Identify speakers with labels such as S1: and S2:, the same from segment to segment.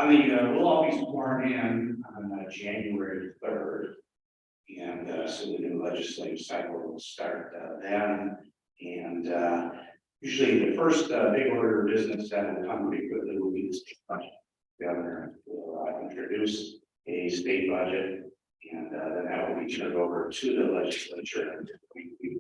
S1: We'll all be sworn in on January 3rd. And so the new legislative cycle will start then. And usually the first big order of business that will come pretty quickly will be the state budget. The governor will introduce a state budget, and then that will be turned over to the legislature. And we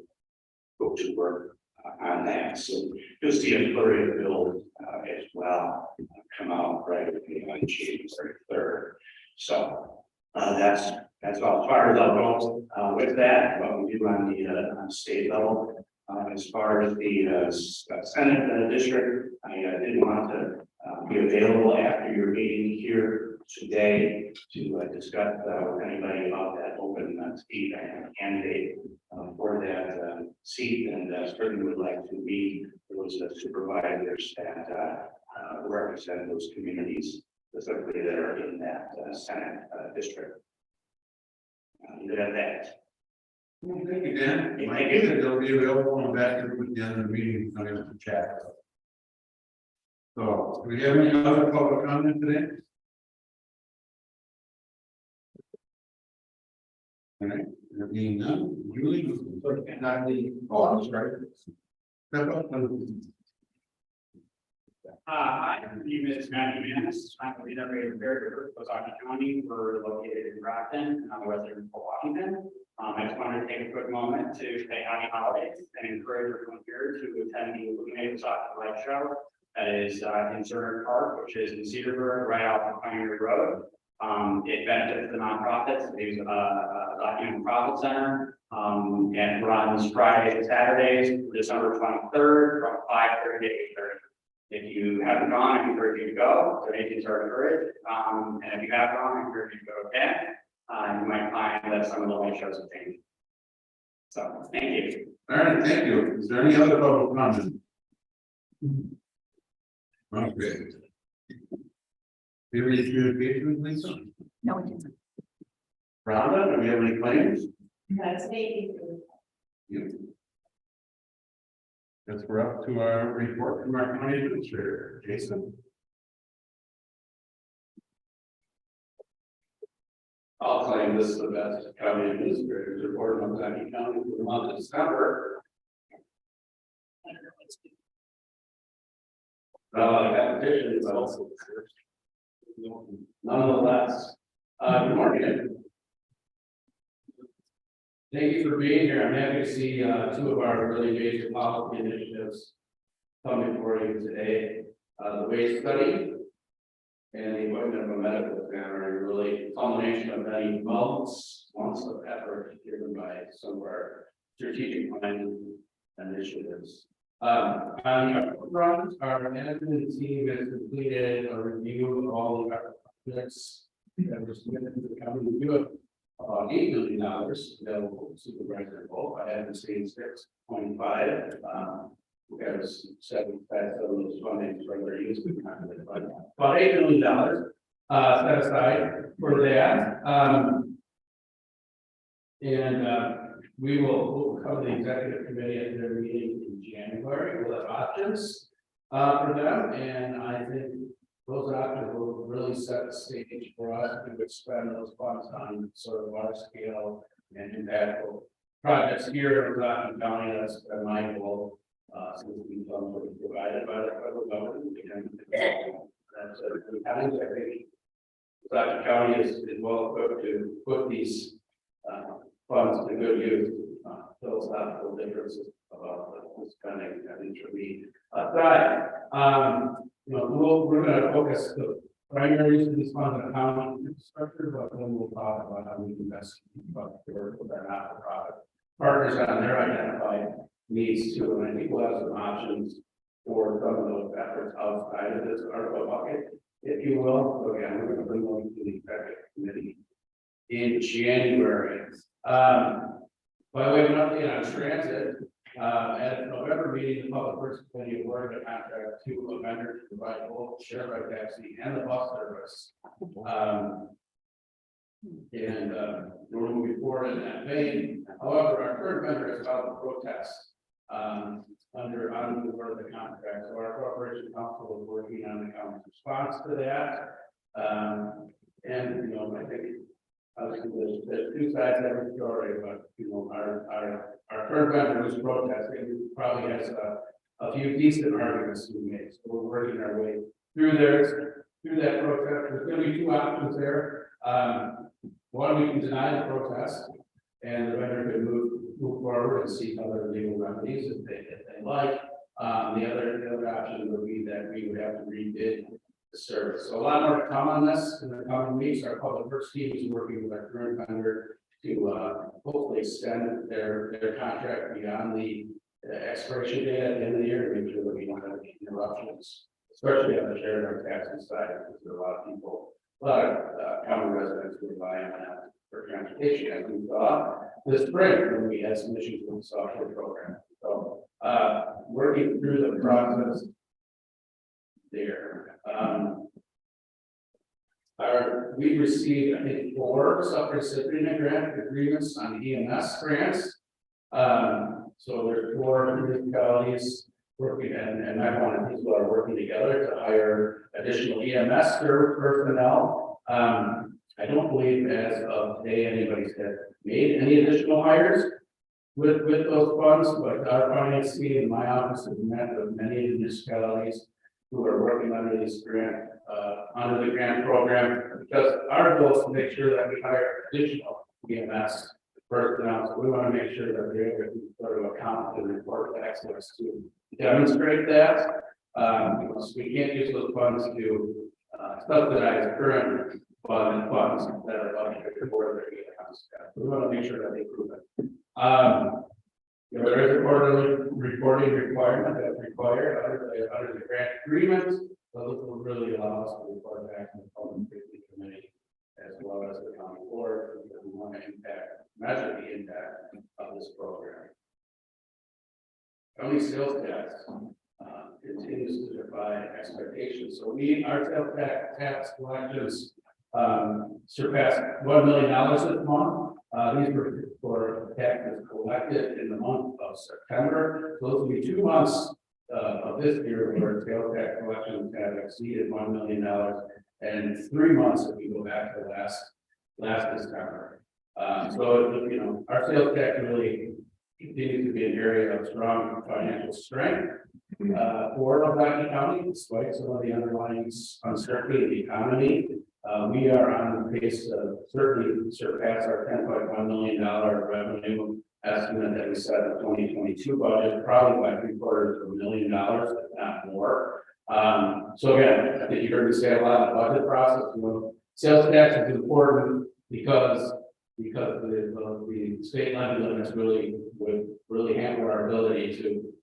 S1: go to work on that. So you'll see a flurry of bills as well come out right away on January 3rd. So that's all as far as I'll go with that. What we do on the state level. As far as the Senate district, I did want to be available after your meeting here today to discuss with anybody about that open seat. I have a candidate for that seat, and certainly would like to meet those supervisors that represent those communities, specifically that are in that Senate district. Leave it at that.
S2: Well, thank you, Dan.
S1: Thank
S2: I
S1: you.
S2: think that they'll be available on back at the end of the meeting, I'm going to chat. So, do we have any other public comment today? All right, there being none, Julie, not the, oh, I'm sorry. Step up.
S3: Hi, my name is Matthew Manis. I'm the lead operator for Ozaukee County. We're located in Brockton, western Washington. I just wanted to take a quick moment to say happy holidays and encourage everyone here to attend the Illuminated Ozaukee Light Show. That is in Cerner Park, which is in Cedarburg, right off of Pioneer Road. It benefits the nonprofits. There's a Profit Center, and runs Fridays and Saturdays, December 23rd from 5:30 to 8:30. If you haven't gone, I encourage you to go. Donations are encouraged. And if you have gone, I encourage you to go again. You might find that some of the light shows have changed. So, thank you.
S2: All right, thank you. Is there any other public comment? Okay. Do you have any communication, Lisa?
S4: No, it isn't.
S2: Rhonda, do we have any claims?
S4: That's me.
S2: You. Guess we're up to our report from our county administrator, Jason.
S5: I'll claim this is the best county administrator's report on Ozaukee County for the month of December. Competition is also nonetheless. Good morning. Thank you for being here. I'm happy to see two of our really major policy initiatives coming for you today. The wage study and the appointment of a medical examiner, really culmination of many months of effort given by some of our strategic planning initiatives. On the upfront, our management team has completed a review of all the projects that were submitted to the county. We do have about $8 million available to Supervisor Wolf. I haven't seen 6.5. Because 7 of those fundings for their use, about $8 million set aside for that. We will cover the executive committee at their meeting in January. We'll have options for them, and I think those options will really set the stage for us to spend those funds on sort of large scale and impactful projects here in Ozaukee County. That's been my goal. Since we provided by the federal government, that's the counties. I think Ozaukee County is well equipped to put these funds to good use. Philosophical differences about the spending, I think, should be aside. We're going to focus the primary use of these funds on county infrastructure, but then we'll talk about how we can best work with our not-for-profit partners on their identified needs too, and I think we'll have some options for some of those efforts outside of this ARPA bucket, if you will. So again, we're going to bring them to the executive committee in January. By way of an update on transit, at the November meeting, the Public Works Committee awarded a contract to a vendor to provide both share ride taxi and the bus service. We're moving forward in that vein. However, our current vendor has filed a protest under the word of the contract. So our corporation council is working on the county's response to that. And, you know, I think, obviously, there's two sides to every story, but, you know, our current vendor who's protesting probably has a few decent arguments to be made, so we're working our way through that protest. There's gonna be two options there. One, we can deny the protest, and the vendor can move forward and seek other legal remedies if they like. The other option would be that we would have to rebid the service. So a lot more to come on this in the coming weeks. Our public works team is working with our current vendor to hopefully extend their contract beyond the expiration date at the end of the year, to make sure that we don't have any interruptions, especially on the shared taxi side, because there are a lot of people, a lot of county residents who rely on that for transportation, as we saw this spring when we had some issues with the software program. So working through the process there. We received, I think, 4 sub-recipient grant agreements on EMS grants. So there's 4 municipalities working, and I wanted people are working together to hire additional EMS personnel. I don't believe as of today anybody's had made any additional hires with those funds, but our finance team in my office has met with many municipalities who are working under this grant, under the grant program, because our goal is to make sure that we hire additional EMS personnel. So we want to make sure that they're able to sort of account and report access to demonstrate that. So we can't use those funds to subsidize current funds that are budgeted for their EMS. We want to make sure that they prove it. You know, there is a quarterly reporting requirement that's required under the grant agreement. So this will really allow us to report back to the public safety committee as well as the county board, because we want to measure the impact of this program. County sales tax continues to defy expectations. So our sales tax collections surpassed $1 million this month. These were for taxes collected in the month of September. So those will be 2 months of this year where sales tax collections have exceeded $1 million, and 3 months if we go back to last December. So you know, our sales tax really continues to be an area of strong financial strength for Oneida County, despite some of the underlying uncertainty in the economy. We are on the pace to certainly surpass our $10.1 million revenue estimate that we set in the 2022 budget, probably by $750,000, if not more. So again, I think you heard me say a lot of the budget process. You know, sales tax is important because the state levy limits would really hamper our ability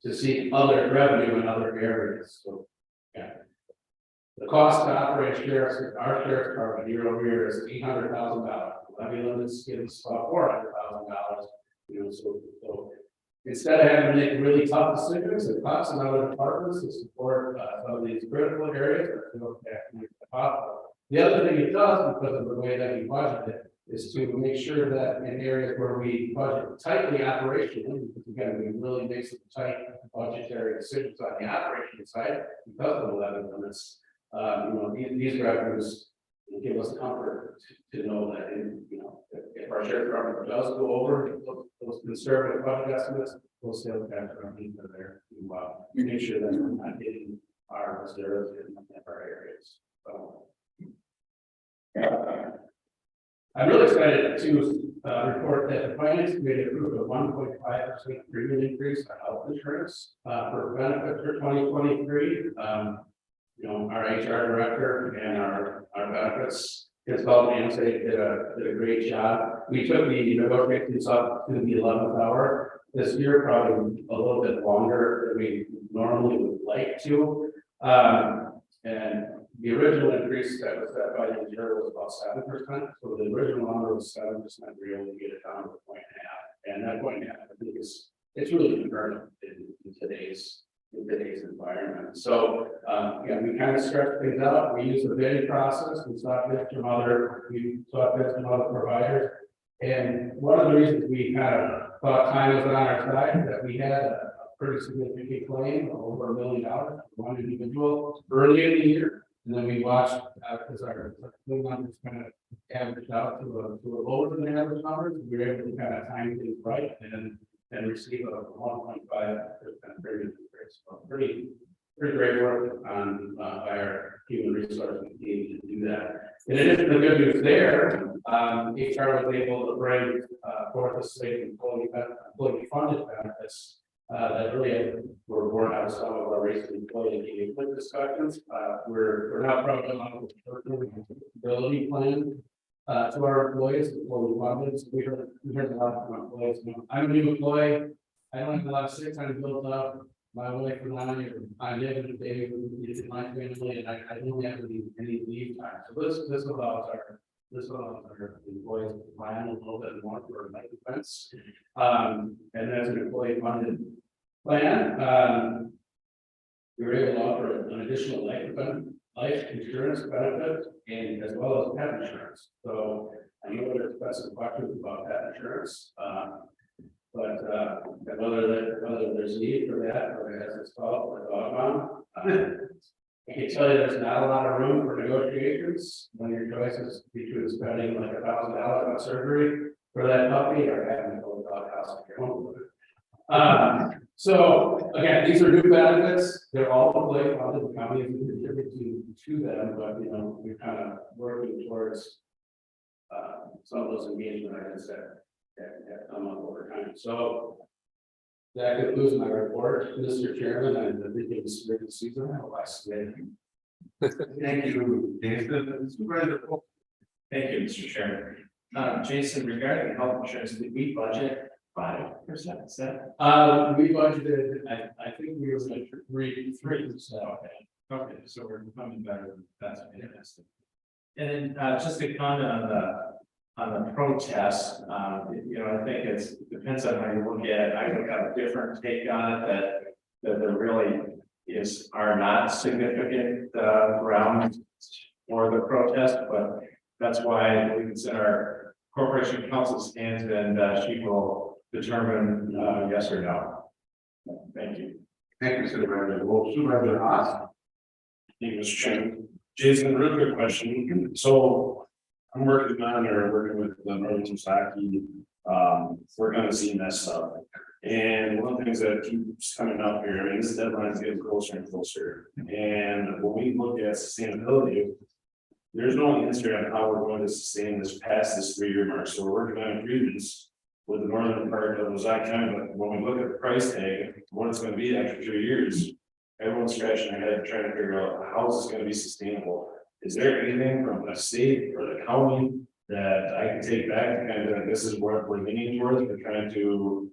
S5: to seek other revenue in other areas. So yeah. The cost to operate our sheriff's department year over year is $800,000. Levy limits gives about $400,000. You know, so instead of having to make really tough decisions, it costs in other departments to support some of these critical areas. The other thing it does, because of the way that we budget it, is to make sure that in areas where we budget tightly operationally, because again, we really make some tight budgetary decisions on the operation side because of the levy limits. You know, these revenues give us comfort to know that if our sheriff department does go over those conservative budget estimates, those sales tax revenues are there to make sure that we're not hitting our reserves in our areas. So I'm really excited to report that the finance committee approved a 1.5% premium increase on health insurance for benefits for 2023. You know, our HR director and our benefits consultant did a great job. We took the negotiations up to the 11th hour this year, probably a little bit longer than we normally would like to. And the original increase that was set by the insurer was about 7%. So the original number was 7%. We were able to get it down to 1.5%. And that 1.5%, I think, it's really concurrent in today's environment. So yeah, we kind of stretched things out. We used the bidding process. We sought bids from other providers. And one of the reasons we kind of thought time was on our side is that we had a pretty significant claim of over $1 million from one individual early in the year. And then we watched, because our numbers kind of averaged out to a lower than average numbers, we were able to kind of time things right and receive a 1.5% very increase. So pretty great work on by our human resource team to do that. In addition to the good news there, HR was able to bring forth a slate of employee funded benefits that really were born out of some of our recent employee engagement discussions. We're now probably on a ability plan to our employees, employee funded. So we heard a lot from employees. You know, I'm a new employee. I don't have a lot of sick time built up. My wife and I live in a day with my family, and I don't have any leave time. So this allows our employees to plan a little bit more for life events. And as an employee funded plan, we were able to offer an additional life insurance benefit and as well as pet insurance. So I know there's been some questions about pet insurance. But whether there's a need for that, or as it's called, or dog mom. I can tell you there's not a lot of room for negotiations when your choice is between spending like $1,000 on surgery for that puppy or having to go to the dog house at your home. So again, these are new benefits. They're all employee funded. The county is contributing to them, but you know, we're kind of working towards some of those engagement items that come up over time. So that concludes my report, Mr. Chairman, and the beginning of the season. I hope I submitted.
S2: Thank you, Jason. Supervisor Polk.
S6: Thank you, Mr. Chairman. Jason, regarding health insurance, did we budget 5%? Is that?
S5: We budgeted, I think we were like 3%.
S6: Okay, so we're coming better than that's fantastic. And then just to comment on the protest, you know, I think it depends on how you look at it. I would have a different take on it that there really are not significant grounds for the protest, but that's why I believe it's in our corporation council's hands, and she will determine yes or no. Thank you.
S2: Thank you, Supervisor Wolf. Supervisor Haas.
S7: Thank you, Mr. Chairman. Jason, real quick question. So I'm working with the Northern Society, working on the CMS stuff. And one of the things that keeps coming up here, I mean, this deadline is getting closer and closer. And when we look at sustainability, there's no answer on how we're going to sustain this past this 3-year mark. So we're working on agreements with the northern part of Ozark County, but when we look at the price tag, what it's going to be after 3 years, everyone's scratching their head trying to figure out how is this going to be sustainable. Is there anything from the state or the county that I can take back to kind of, this is what we're leaning towards, we're trying to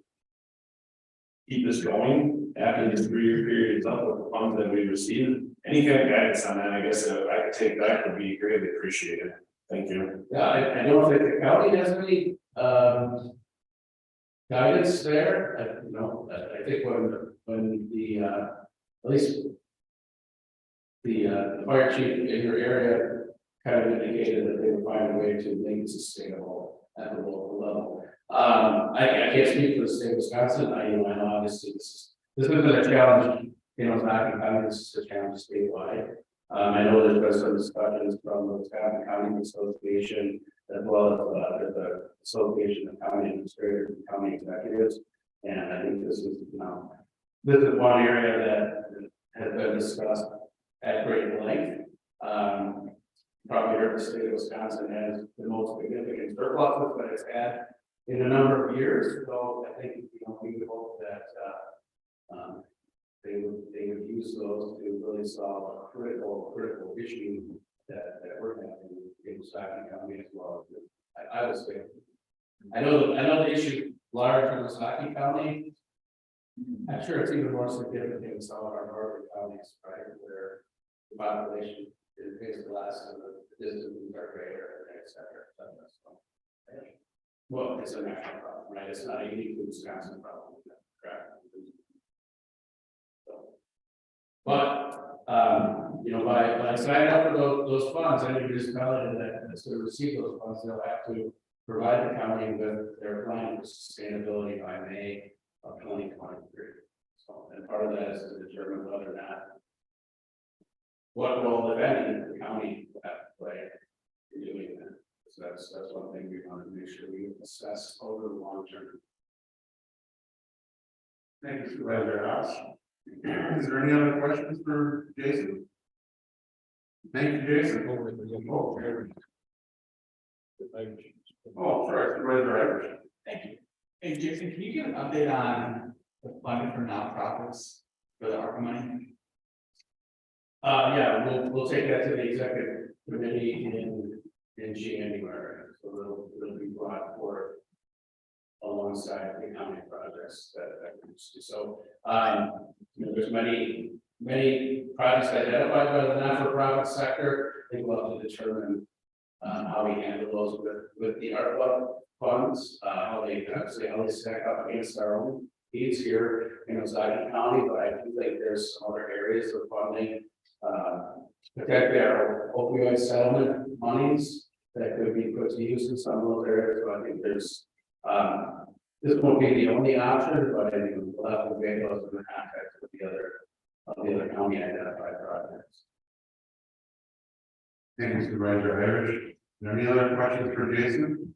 S7: keep this going after this 3-year period is up with the funds that we received? Any kind of guidance on that, I guess, I could take back would be greatly appreciated. Thank you.
S5: Yeah, I don't think the county has any guidance there. I think when the at least the fire chief in your area kind of indicated that they would find a way to make it sustainable at the local level. I can't speak for the state of Wisconsin. I know obviously this has been a challenge, you know, it's not county, this is a challenge statewide. I know there's been some discussions from the Wisconsin County Association as well as the Association of County Administrators and County Executives. And I think this is, you know, this is one area that has been discussed at great length. Probably heard the state of Wisconsin has the most significant surpluses that it's had in a number of years. So I think, you know, we would hope that they would use those to really solve a critical issue that we're having in Wisconsin County as well. I would say, I know the issue large in Wisconsin County. I'm sure it's even more significant in some of our northern counties, right, where the population is less and the distances are greater, et cetera. So, well, it's a national problem, right? It's not a unique Wisconsin problem. Correct. So, but you know, by signing up for those funds, any municipality that's going to receive those funds, they'll have to provide the county with their plan for sustainability by May of 2023. So, and part of that is to determine whether or not what role, if any, the county will have to play in doing that. So that's one thing we want to make sure we assess over the long term.
S2: Thank you, Supervisor House. Is there any other questions for Jason? Thank you, Jason. Oh, sorry, Supervisor Irish.
S8: Thank you. Hey, Jason, can you give an update on the funding for nonprofits for the ARPA money?
S5: Yeah, we'll take that to the executive committee in January, so it'll be brought forth alongside the county projects that we see. So, there's many projects identified by the not-for-profit sector. I think we'll have to determine how we handle those with the ARPA funds, how they stack up against our own needs here in Osaga County, but I do think there's some other areas of funding. Particularly our opioid settlement monies that could be put to use in some of those areas, so I think there's this won't be the only option, but I think we'll have to weigh those in the context of the other county identified projects.
S2: Thank you, Supervisor Irish. Are there any other questions for Jason?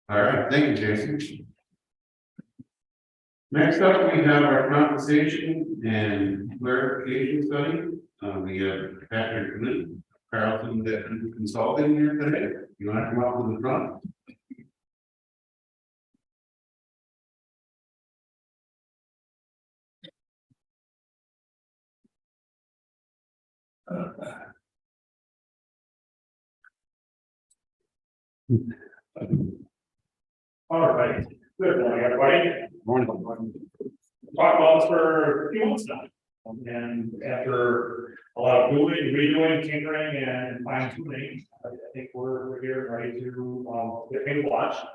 S2: All right, thank you, Jason. Next up, we have our compensation and clarification study. We have Patrick Carlton that is consulting here today. You want to come up to the front?
S9: All right, good morning, everybody.
S2: Morning.
S9: Talked about this for a few months now. And after a lot of doing, redoing, tinkering and fine tuning, I think we're here ready to get things launched.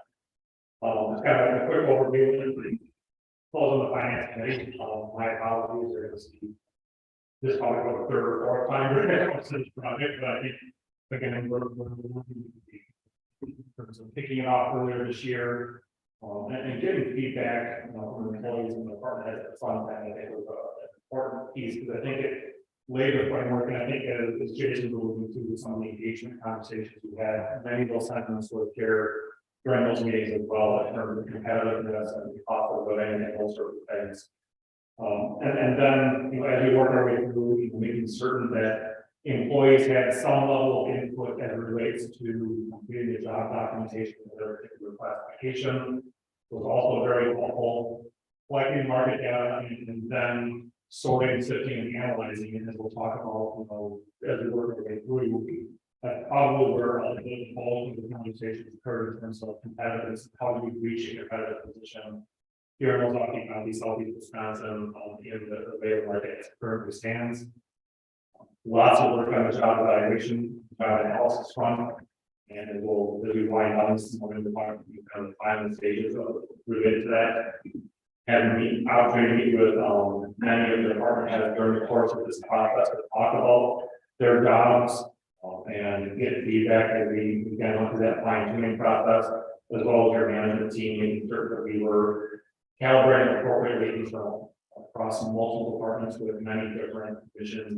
S9: Just kind of a quick overview. Close on the finance committee. My apologies, there's this probably about the third or fourth time we're going to this project, but I think again, we're kicking it off earlier this year. And getting feedback, from employees in the department heads at some time, I think was an important piece, because I think it laid the framework, and I think as Jason alluded to some of the engagement conversations we had, many of those sentiments were here during those meetings as well, in terms of competitiveness and the cost of living and those sorts of things. And then, as we work our way through, making certain that employees had some level of input as it relates to completing the job documentation of their particular classification was also very helpful. Collecting market data and then sorting, sifting, and analyzing it, as we'll talk about, as we work our way through. That's probably where all of the conversations occurred in terms of competitiveness, how do we reach a competitive position here in Milwaukee County, Southeast Wisconsin, in the labor market as it currently stands. Lots of work on the job evaluation, job analysis front, and we'll really wind down this morning to kind of the final stages of related to that. Had the opportunity to meet with many of the department heads during the course of this process to talk about their jobs and get feedback as we kind of went through that fine tuning process, as well as your management team, making certain that we were calibrating appropriately across multiple departments with many different visions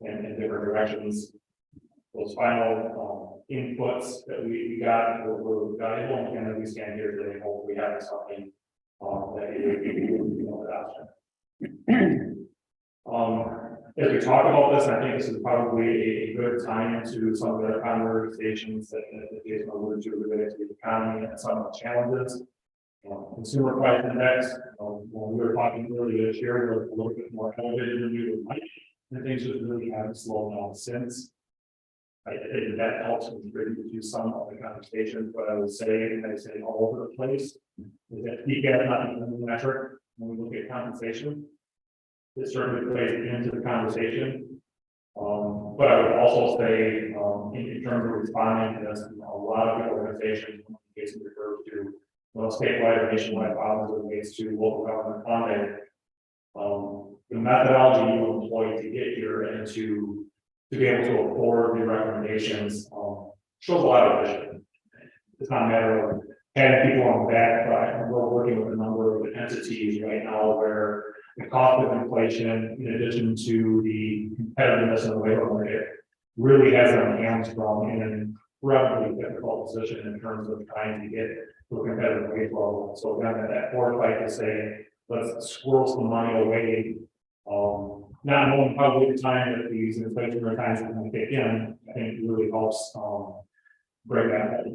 S9: and different directions. Those final inputs that we got were valuable, and as we stand here today, hopefully we have something that you adoption. As we talk about this, I think this is probably a good time to some of the conversations that Jason alluded to related to the economy and some of the challenges. Consumer price index, when we were talking earlier this year, we're a little bit more elevated than we would like, and things just really haven't slowed down since. I think that helps contribute to some of the conversations, but I would say, and I say all over the place, is that PCAT is not even the metric when we look at compensation. It certainly plays into the conversation. But I would also say, in terms of responding to this, a lot of the organizations, Jason refers to, statewide or nationwide problems as it relates to local government funding. The methodology you employ to get here and to be able to afford the recommendations shows a lot of vision. It's not a matter of had people on that, but we're working with a number of entities right now where the cost of inflation, in addition to the competitiveness of the labor market, really has them hamstrung in an incredibly difficult position in terms of trying to get to a competitive wage level. So again, that foresight to say, let's squirrel some money away, not knowing probably the time that these inflationary times are going to kick in, I think really helps break that.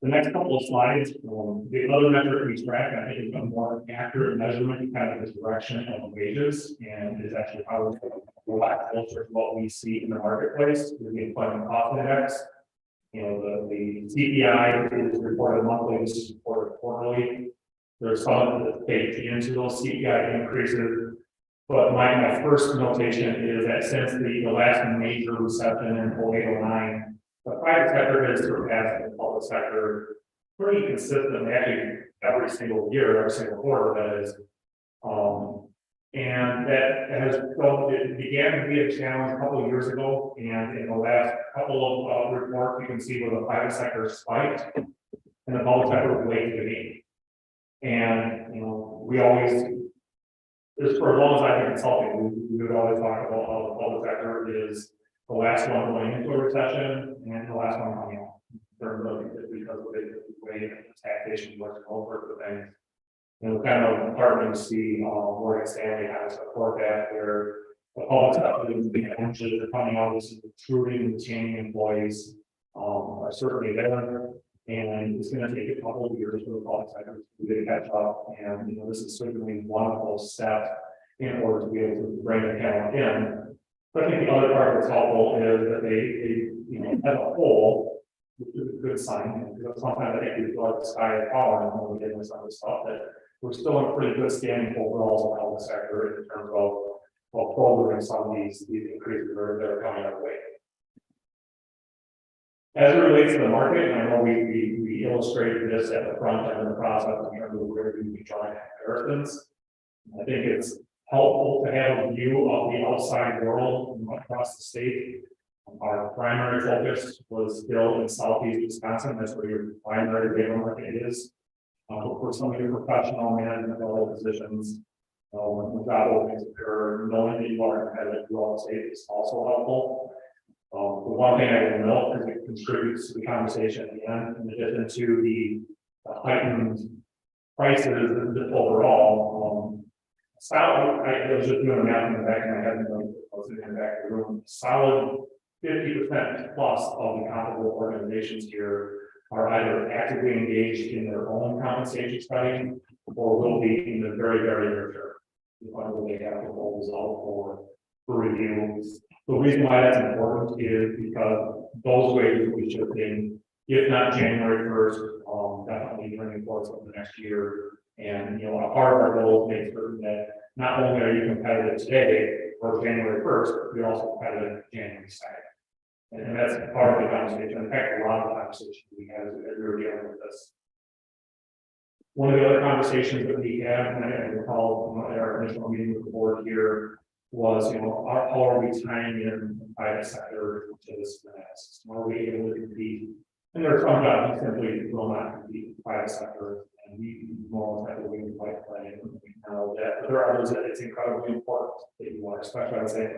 S9: The next couple of slides, the other metric we track, I think is a more accurate measurement, kind of the direction of wages, and is actually probably a lot closer to what we see in the marketplace with the employment cost index. You know, the CPI is reported monthly, this is reported quarterly. There's some that baked into those CPI increases. But my first notation is that since the last major recession in 0809, the private sector has surpassed the public sector pretty consistently, actually every single year, every single quarter, that is. And that has, so it began to be a challenge a couple of years ago, and in the last couple of reports, you can see where the private sector spiked and the public sector was late to the game. And, you know, we always, just for as long as I've been consulting, we would always talk about how the public sector is the last one going into a recession and the last one coming out. In terms of because of the way taxation works, all sorts of things. And we're kind of heartening to see Morgan Stanley has a forecast where the public sector is being anxious, they're coming out with recruiting and retaining employees are certainly there. And it's going to take a couple of years for the public sector to catch up. And you know, this is certainly one of those steps in order to be able to bring the talent in. But I think the other part that's helpful is that they you know, as a whole, which is a good sign, because sometimes I think we feel like the sky is falling when we get into some of the stuff, that we're still in a pretty good standing overall as a public sector in terms of programming some of these increases that are coming our way. As it relates to the market, and I know we illustrated this at the front end of the process in terms of where we be drawing comparisons. I think it's helpful to have a view of the outside world across the state. Our primary focus was still in southeast Wisconsin. That's where your primary labor market is. For some of your professional management level positions, when job openings occur, knowing that you are competitive throughout the state is also helpful. The one thing I will note is it contributes to the conversation at the end, in addition to the heightened prices overall. Solid, I was just doing a math in the back of my head, and I was in the back of the room. Solid 50% plus of the comparable organizations here are either actively engaged in their own compensation study or will be in the very, very near term. Whether they have the full result for review. The reason why that's important is because those wages will be shifting, if not January 1st, definitely during the course of the next year. And, you know, a part of our goal is to make certain that not only are you competitive today or January 1st, you're also competitive January 2nd. And that's part of the conversation. In fact, a lot of the conversations we had as we were dealing with this. One of the other conversations that we had, and I recall at our initial meeting with the board here, was, you know, how are we tying in the private sector to this analysis? Are we able to compete? And there are some jobs that simply will not compete with the private sector, and we almost have to win the fight plan. But there are others that it's incredibly important that you want, especially I would say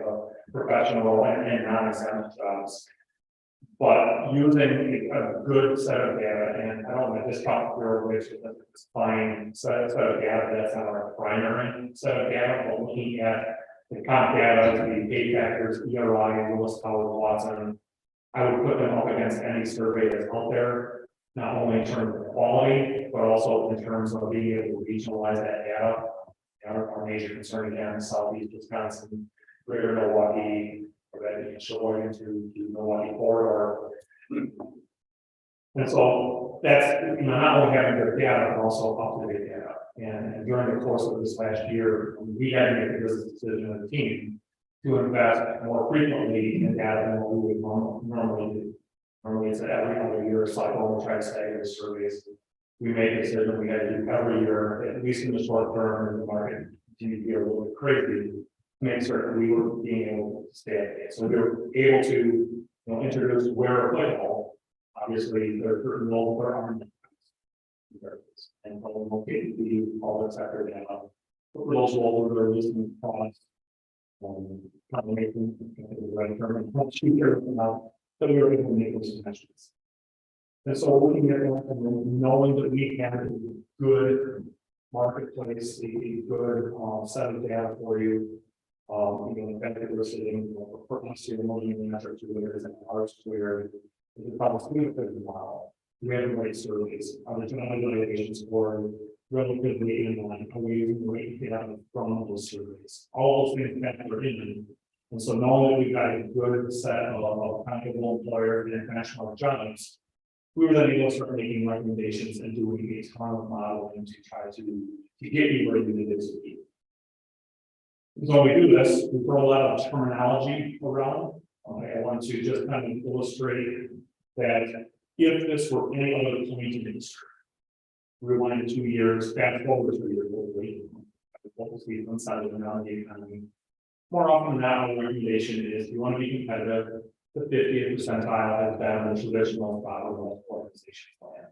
S9: professional and non-exempt jobs. But using a good set of data, and I don't want to discount your ways with this fine set of data, that's not our primary set of data, but looking at the comp data, the pay factors, ERI, Willis Towers Watson, I would put them up against any survey that's out there, not only in terms of quality, but also in terms of being able to regionalize that data. Our major concern again, Southeast Wisconsin, Greater Milwaukee, or Sheboygan to Milwaukee corridor. And so that's, you know, not only having good data, but also up-to-date data. And during the course of this last year, we had to make a business decision as a team to invest more frequently in data than what we would normally do. Normally it's every other year cycle, we try to stagger the surveys. We made a decision we had to do every year, at least in the short term, and the market continued to be a little bit crazy, to make certain we were being able to stay at it. So we were able to, you know, introduce where applicable. Obviously, there are certain local And probably located the public sector down. For those older, listening costs. Combination, the right term, and much cheaper now, that we were able to make those connections. And so looking at that and knowing that we have a good marketplace, a good set of data for you. The fact that we're sitting, for us, the million metrics to it is ours where it's probably a model. We have the right surveys, the general evaluation score relatively in line, we using the data from those surveys. All those things that are in. And so knowing that we've got a good set of comparable employer and international jobs, we were then able to start making recommendations and doing a ton of modeling to try to get you where you needed to be. So when we do this, we throw a lot of terminology around. I want to just kind of illustrate that if this were any other point in industry, rewind 2 years, fast forward 2 years, what was the inside of the economy? More often than not, the recommendation is you want to be competitive. The 50th percentile has been the traditional model organization plan.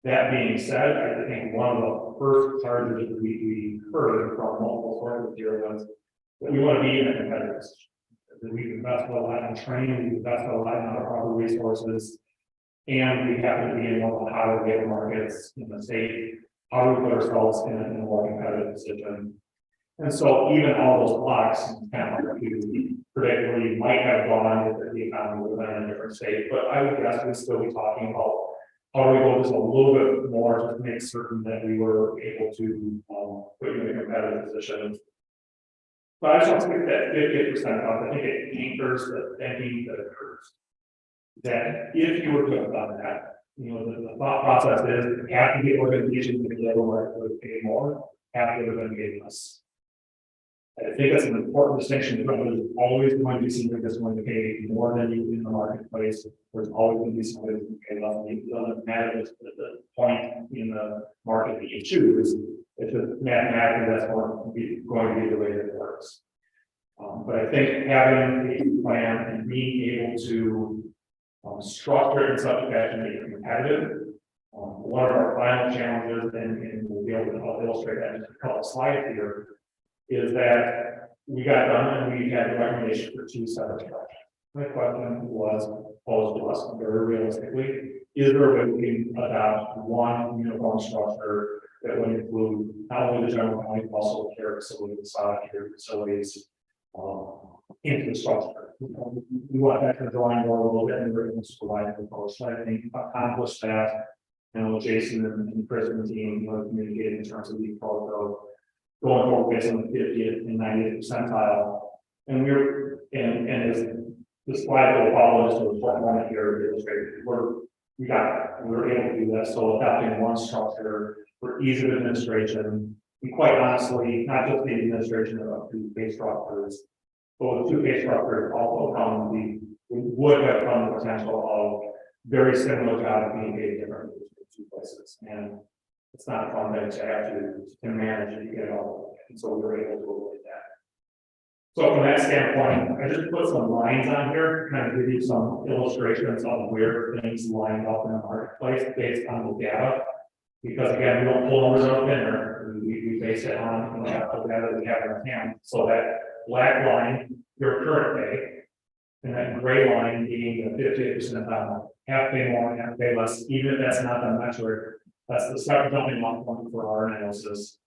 S9: That being said, I think one of the first charges that we heard from multiple sources here was that we want to be in a competitive position. That we invest a lot in training, we invest a lot in other resources, and we have to be in one of the higher labor markets in the state. How do we put ourselves in a more competitive position? And so even all those blocks kind of hard to predict where you might have gone if the economy would have been in a different state. But I would guess we'd still be talking about how do we go just a little bit more to make certain that we were able to put you in a competitive position. But I just want to get that 50% off. I think it anchors the thinking that occurs. That if you were to have done that, the thought process is half of the organizations in the labor market would pay more, half of them pay less. I think that's an important distinction. There's always going to be somebody that's going to pay more than you in the marketplace. There's always going to be somebody that's going to pay less than you. It doesn't matter the point in the market that you choose. It's just mathematically that's going to be the way that it works. But I think having a plan and being able to structure it in such a fashion that you're competitive. One of our final challenges, and we'll be able to illustrate that in a couple of slides here, is that we got done and we had a recommendation for 2 separate projects. My question was posed to us very realistically: is there a way we can adopt one uniform structure that would include not only the general county, but also care facilities, care facilities, infrastructure? We want that to drawing board a little bit and we're able to provide proposals. So I think accomplish that. Jason and Chris and the team communicated in terms of the approach of going forward based on the 50th and 90th percentile. And as the slide that will follow us to the front one here illustrated, we were able to do that. So adopting one structure for ease of administration, and quite honestly, not just the administration of 2 pay structures, but with 2 pay structures also would have come the potential of very similar jobs being paid differently in 2 places. And it's not a fun thing to have to manage and get it all. And so we were able to avoid that. So from that standpoint, I just put some lines on here to kind of give you some illustrations of where things line up in the marketplace based on the data. Because again, we don't pull numbers out of thin air. We base it on the data that we have in our hand. So that black line, your current pay, and that gray line being the 50th percentile, half pay more, half pay less, even if that's not the metric. That's the start jumping off point for our analysis.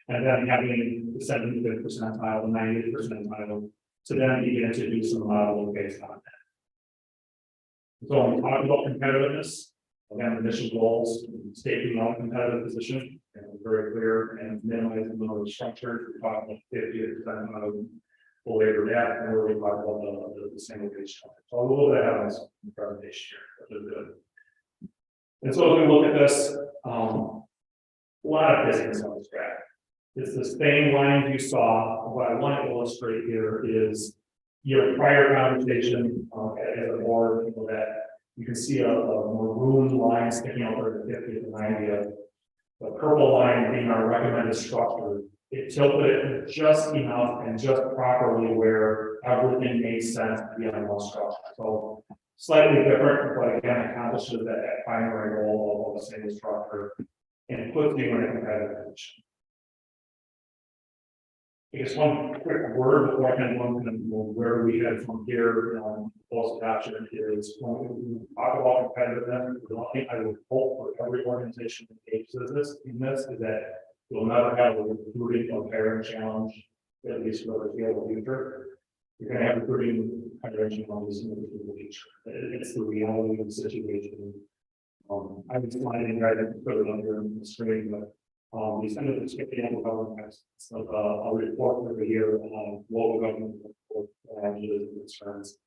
S9: And then having the 75th percentile, the 90th percentile, to then begin to do some modeling based on that. So when we talk about competitiveness, again, the mission goals, stating our competitive position, and very clear and minimizing the number of structures. We're talking about 50th percentile the labor gap, and we're talking about the single pay structure. So a little bit of this in the presentation here, which is good. And so as we look at this, a lot of business on this graph. It's the same lines you saw. What I want to illustrate here is your prior conversation as a board, that you can see a maroon line sticking out there, the 50th and 90th. The purple line being our recommended structure. It tilted it just enough and just properly where everything made sense to be on one structure. So slightly different, but again, accomplishes that primary goal of a single structure and puts you in a competitive position. I guess one quick word before I can go into where we head from here, post adoption is when we talk about competitiveness, the one thing I would hope for every organization that engages in this is that you'll never have a recruiting or hiring challenge, at least for the foreseeable future. You're gonna have recruiting hiring challenges in the future. It's the reality of the situation. I was finding right and put it under the screen, but we send it to the annual government, so a report every year on local government challenges and concerns.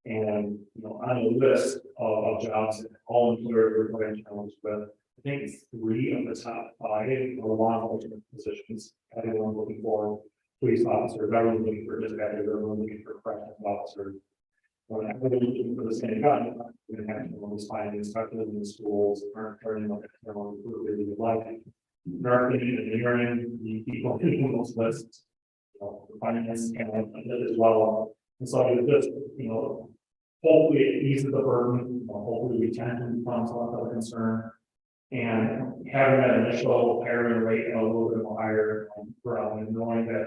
S9: And on the list of jobs that all employers are going to challenge with, I think 3 of the top 5 are law enforcement positions. Everyone looking for police officers, everyone looking for dispatchers, everyone looking for corrections officers. When everyone looking for the same gun, we're going to have to find inspectors in the schools, turning up external recruiters like nursing, engineering, the people in those lists, finance and as well. And so it just, hopefully it eases the burden, hopefully retention becomes less of a concern. And having that initial hiring rate a little bit higher, and knowing that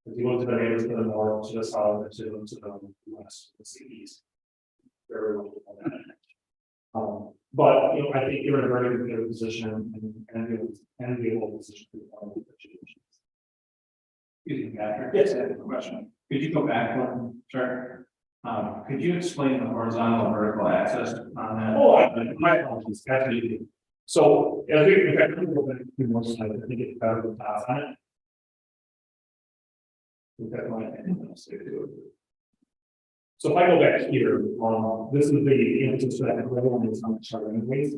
S9: if you look to the neighbors to the north, to the south, to the west, to the east, very well. But I think you're in a very good position and be able to position.
S6: Excuse me, Patrick. Yes, I have a question. Could you go back one? Sure. Could you explain the horizontal and vertical access on that?
S9: Oh, my apologies. Absolutely. So, as we, in fact, we'll go back to more slides. I think it's better with dots on it. So if I go back here, this is the answer to that everyone is on the chart anyways.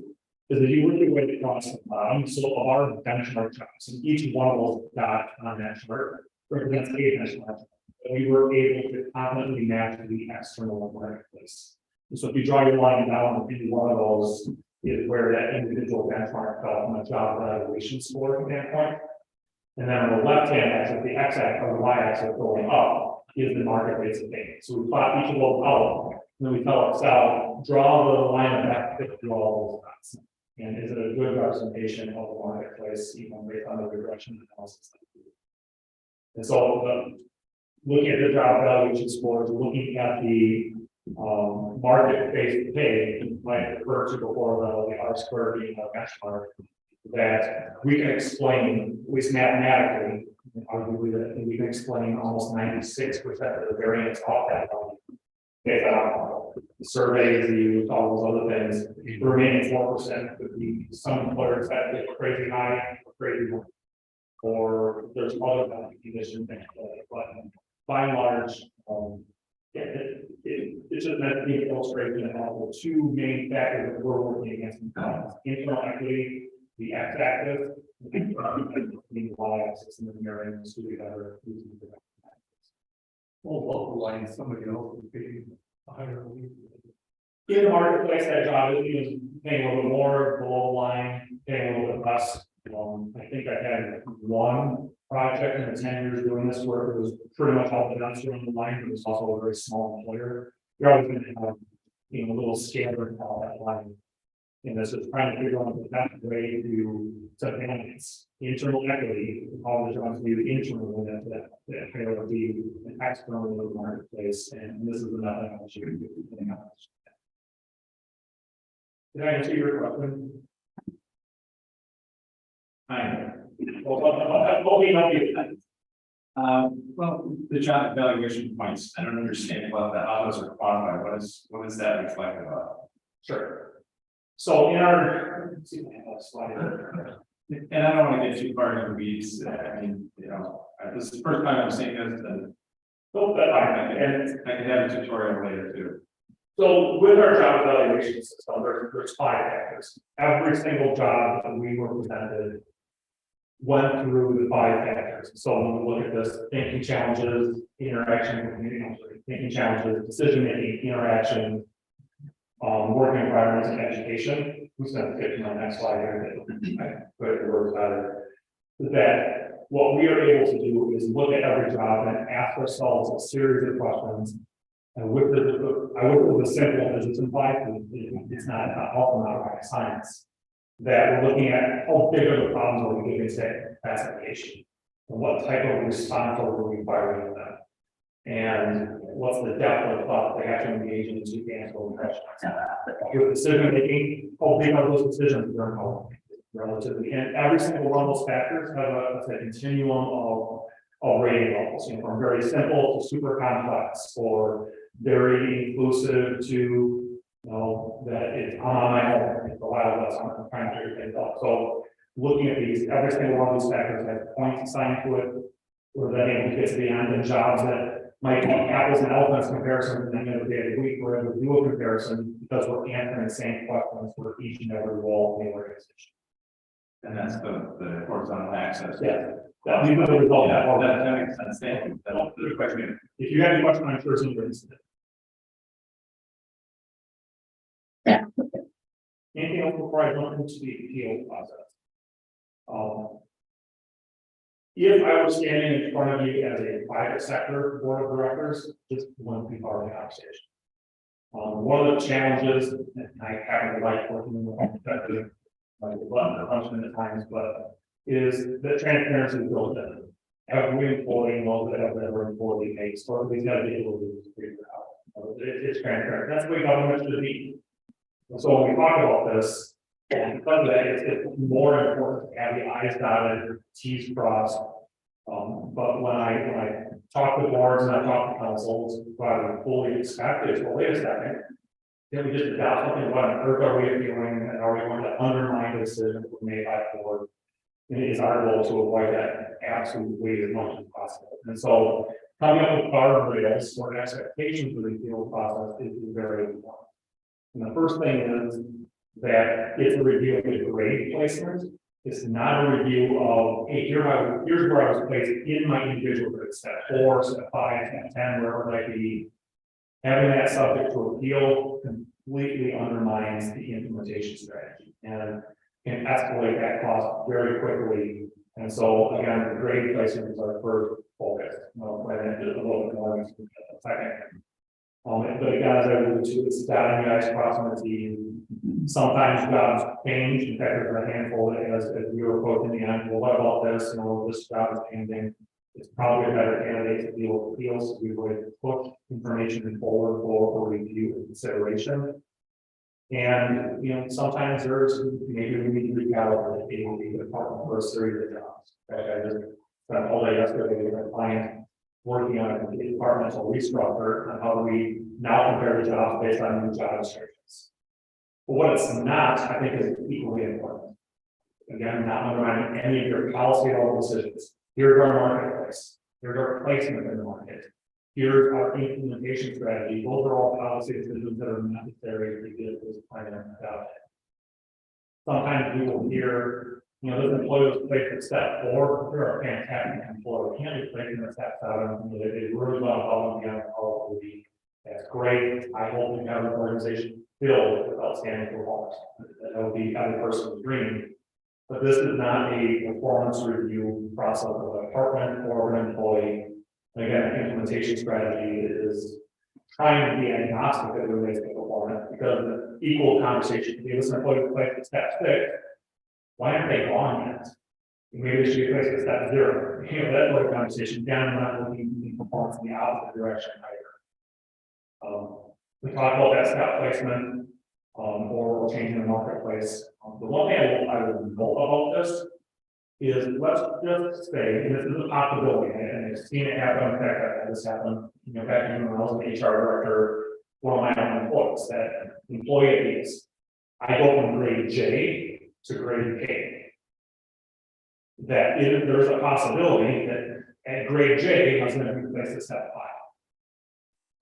S9: Is that you work your way across the bottom, so of our benchmark jobs, and each one of those dots on that chart represents a benchmark. And we were able to confidently match the external marketplace. And so if you draw your line down, any one of those is where that individual benchmark fell from a job evaluation score standpoint. And then on the left-hand axis, the x-axis or the y-axis going up is the marketplace of data. So we plot each of those out, and then we tell Excel, draw the line of that fit through all those dots. And is it a good representation of the marketplace, based on the regression analysis? And so, looking at the job evaluation scores, looking at the market-based pay, like referred to before, the R-squared being a benchmark, that we can explain, at least mathematically, arguably that we can explain almost 96% of the variance off that value. Based on the surveys, all those other things, the remaining 4% could be some employers that get crazy high or crazy low, or there's other value conditions, but by and large, it's just meant to be illustrated and all the 2 main factors that we're working against: internal equity, the x-axis, the y-axis, and then mirroring the student better.
S5: Well, local line, somebody else would be higher.
S9: In the marketplace, that job is paying a little bit more, below the line, paying a little bit less. I think I had one project in the 10 years doing this where it was pretty much all the downstream on the line, but it was also a very small employer. You're always going to have, a little scatter all that line. And this is trying to figure out the best way to manage internal equity, all the jobs need internal that fail to be an external in the marketplace, and this is the methodology. Did I answer your question?
S6: Well, the job evaluation points, I don't understand what the how those are quantified. What is that reflective of?
S9: Sure. So in our, let's see if I have a slide here.
S6: And I don't want to get too far into the weeds. I mean, this is the first time I'm seeing this, and I could have a tutorial later too.
S9: So with our job evaluation system, there's 5 factors. Every single job that we were presented went through the 5 factors. So when we look at this, thinking challenges, thinking challenges, decision making, interaction, working environments and education. Who's going to get to my next slide here? I put it words better. That what we are able to do is look at every job and ask ourselves a series of questions And with I wish it was as simple as it's implied, it's not often not rocket science. That we're looking at how big are the problems are we giving to classification? And what type of response are we requiring of them? And what's the depth of thought they have to engage in to answer those questions? With decision making, how big are those decisions we're involved relatively? And every single one of those factors have a continuum of rating levels, you know, from very simple to super complex, or very inclusive to, you know, that it's on my own, it's a wild west, I'm trying to figure things out. So looking at these, every single one of these factors has points assigned to it, or then it gets to the end in jobs that might be apples and elephants comparison, and then the day of the week, we're able to do a comparison because we're answering the same questions for each and every role in the organization.
S6: And that's the horizontal access.
S9: Yeah. That these are the results.
S6: Yeah, that makes sense. Thank you. That's a good question.
S9: If you have any question, I'm sure somebody will. Anything else before I jump into the appeal process? If I was standing in front of you as a private sector board of directors, this wouldn't be part of the conversation. One of the challenges, and I happen to like working in the public sector, like the button function at times, but is that transparency is built in. Every employee knows that every employee makes, or at least got to be able to figure it out. It's transparent. That's the way government should be. And so when we talk about this, and because of that, it's more important to have the I's dotted, T's crossed. But when I talk to boards and I talk to councils, what I would fully expect is, well, wait a second. Can we just adopt something? What on earth are we doing? And are we going to undermine the decisions made by the board? And it is our goal to avoid that absolutely as much as possible. And so coming up with guardrails or expectations for the appeal process is very important. And the first thing is that it's a review of the grade placement. It's not a review of, hey, here's where I was placed in my individual grade, step 4, step 5, step 10, wherever it might be. Having that subject to appeal completely undermines the implementation strategy and can escalate that cost very quickly. And so again, the grade placement is our first focus. I'll plan to do a little bit more in a second. But again, as I alluded to, it's dotting the i's, crossing the t's. Sometimes jobs change. In fact, there's a handful that as we were approaching the end, well, what about this? You know, this job is changing. It's probably a better candidate to deal with appeals. We would push information forward for review and consideration. And, you know, sometimes there's, maybe we need to recalibrate the department for a series of jobs. I just spent all day yesterday with a client working on a departmental restructure on how do we now compare the jobs based on new job descriptions. But what it's not, I think, is equally important. Again, not undermining any of your policy at all decisions. Here's our marketplace. Here's our placement in the market. Here's our implementation strategy. Those are all policy decisions that are necessary to get this plan out. Sometimes we will hear, you know, this employee was placed at step 4. They're a fantastic employee. Can't be placed in step 7. They really well above and beyond all of the. That's great. I hope we have an organization filled with outstanding performance. That would be every person's dream. But this is not a performance review process of a department or an employee. And again, implementation strategy is trying to be agnostic as it relates to performance, because the equal conversation can be this employee placed at step 6. Why aren't they gone yet? Maybe they should be placed at step 0. You know, that sort of conversation, down, not looking at performance in the opposite direction either. We talk about that step placement, or changing the marketplace. The one thing I would note about this is, let's just say, and this is a possibility, and I've seen it happen. In fact, I had this happen, you know, back when I was an HR director, one of my own employees, that employee is, I go from grade J to grade K. That if there's a possibility that at grade J, I was going to be placed at step 5.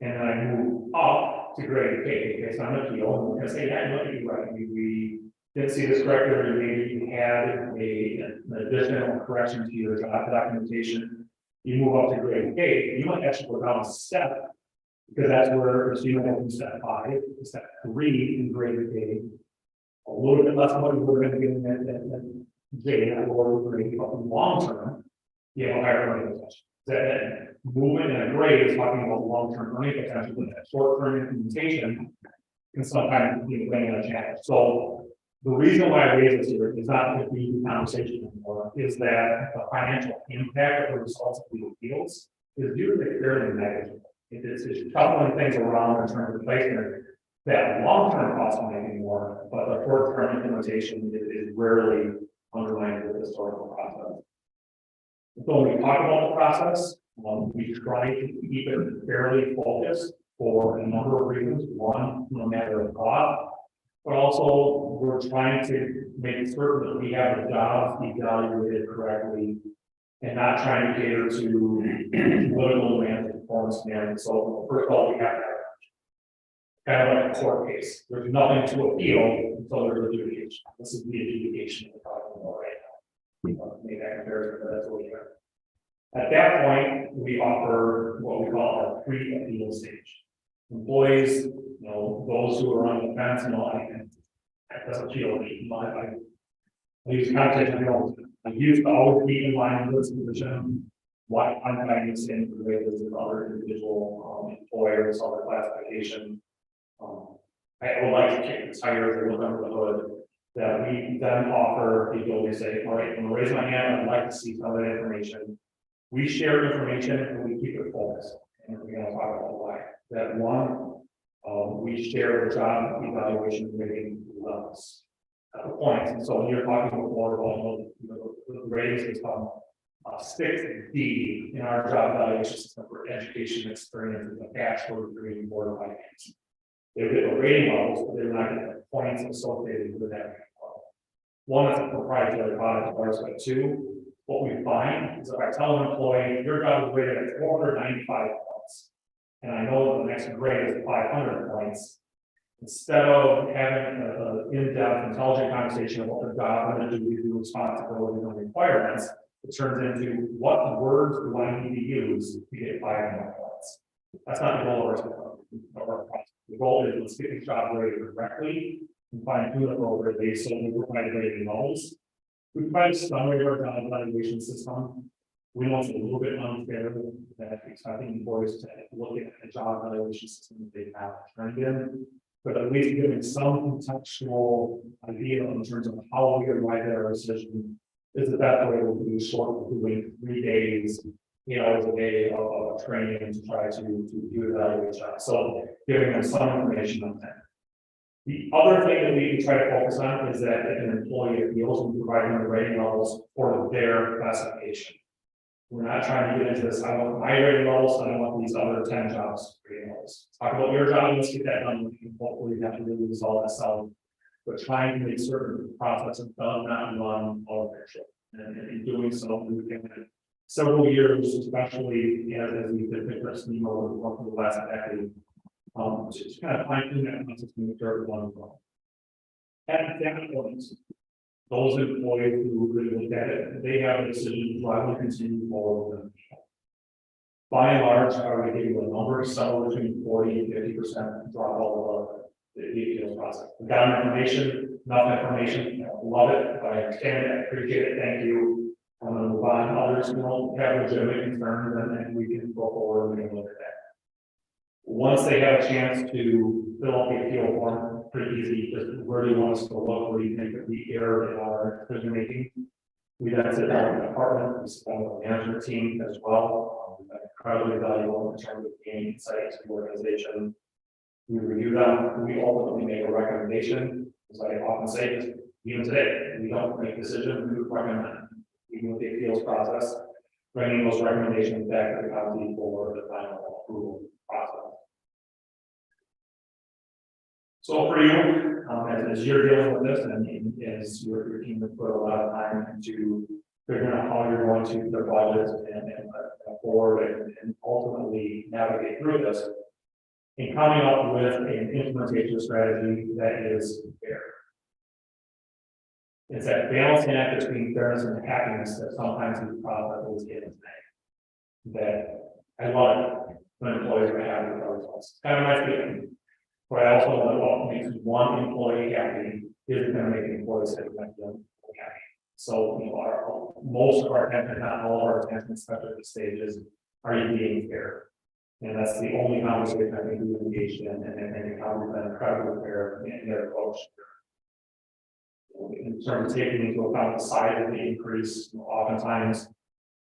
S9: And then I move up to grade K based on appeal, and we're going to say, yeah, no, you're right. We didn't see this correctly, or maybe you had an additional correction to your job documentation. You move up to grade K, you might actually go down a step, because that's where you might go from step 5 to step 3 in grade K. A little bit less money we're going to get in that J, that lower grade, but long term, you have a higher money position. That movement and a grade is talking about long-term earning potential, but that short-term implementation can sometimes be playing a challenge. So the reason why I raise this here is not to be the conversation anymore, is that the financial impact of the results of the appeals is usually fairly negligible. It's shuffling things around in terms of placement. That long-term cost might be more, but the short-term implementation is rarely underlined with the historical process. So when we talk about the process, we try to keep it fairly focused for a number of reasons. One, no matter of cost, but also we're trying to make certain that we have the jobs evaluated correctly and not trying to cater to political demands and performance demands. So first of all, we have to kind of like a court case. There's nothing to appeal until there's adjudication. This is the adjudication we're talking about right now. Make that comparison, but that's what we have. At that point, we offer what we call our pre-appeal stage. Employees, those who are on the fence, that doesn't feel me. I use context, I used to always be in line with this position. Why I'm finding this in the way with other individual employers, other classification. I would like to kick the tires and look under the hood. That we then offer the ability to say, all right, I'm gonna raise my hand, I'd like to see some of that information. We share information and we keep it focused. And we're gonna talk about why. That one, we share the job evaluation rating levels. At the point, and so when you're talking before about the ratings is from 6D in our job evaluation system for education experience is a bachelor degree in board of finance. They get the rating levels, but they're not getting the points associated with that. One, that's a proprietary product of ours, but two, what we find is if I tell an employee, your job is rated at 495 points, and I know the next grade is 500 points, instead of having an in-depth, intelligent conversation about the job and the duties, responsibilities, and requirements, it turns into what words do I need to use to get 500 points. That's not the goal of our process. The goal is let's get the job rated correctly and find tune it over based on the provided rating levels. We provide a summary of our job evaluation system. We know it's a little bit unfair that expecting employees to look at the job evaluation system that they have turned in, but at least giving some contextual idea in terms of how we arrive at our decision is the best way to do short, doing 3 days, as a day of training to try to do evaluation. So giving them some information on that. The other thing that we try to focus on is that if an employee appeals, we provide them the rating levels for their classification. We're not trying to get into this, I want my rating levels, I don't want these other 10 jobs rating levels. Talk about your job, let's get that done, hopefully we have to really resolve this out. But trying to make certain the process is done, not run all of their shit. And in doing so, we can several years, especially as we've been progressing over the last decade, to kind of fine tune that process to make sure everyone is wrong. At that point, those employees who really look at it, they have a decision to why we continue forward with them. By and large, I would give you a number, somewhere between 40 and 50% drop all of the appeals process. We got information, enough information, love it, I understand it, I appreciate it, thank you. I'm going to move on. Others who don't have legitimate concerns, and we can go forward and look at that. Once they have a chance to fill out the appeal form, pretty easy, just where do you want us to look, where do you think that we err in our decision making? We then sit down with the department, we sit down with the management team as well. That's incredibly valuable in terms of gaining insights to the organization. We review them, we ultimately make a recommendation. As I often say, even today, we don't make decisions, we recommend. Even with the appeals process, bringing those recommendations back to the county for the final approval process. So for you, as you're dealing with this, and as your team has put a lot of time into figuring out how you're going to their budgets and forward and ultimately navigate through this, and coming up with an implementation strategy that is fair. It's that balancing act between fairness and happiness that sometimes these processes get in that I love it when employees are happy with our results. It's kind of my feeling. But I also know that what makes one employee happy is going to make the employees happy. So most of our attention, not all of our attention, especially at the stages, are you being fair? And that's the only conversation I think we engaged in, and the comment been incredibly fair in their approach. In terms of taking into account the size of the increase, oftentimes,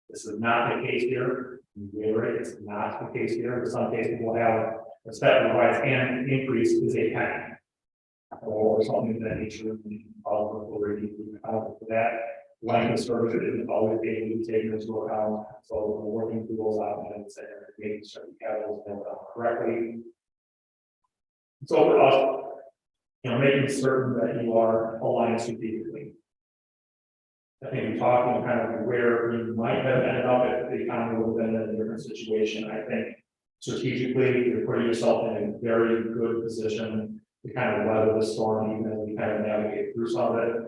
S9: this is not the case here. Reiterate, it's not the case here. In some cases, we'll have a step rise and increase is a penny. Or something of that nature, already account for that. Line of service isn't always being taken into account, so we're working through those options and making sure the capital is built out correctly. So for us, making certain that you are aligned strategically. I think we talked kind of where you might have ended up if the economy would have been in a different situation. I think strategically, you're putting yourself in a very good position to kind of weather the storm, even as we kind of navigate through some of it.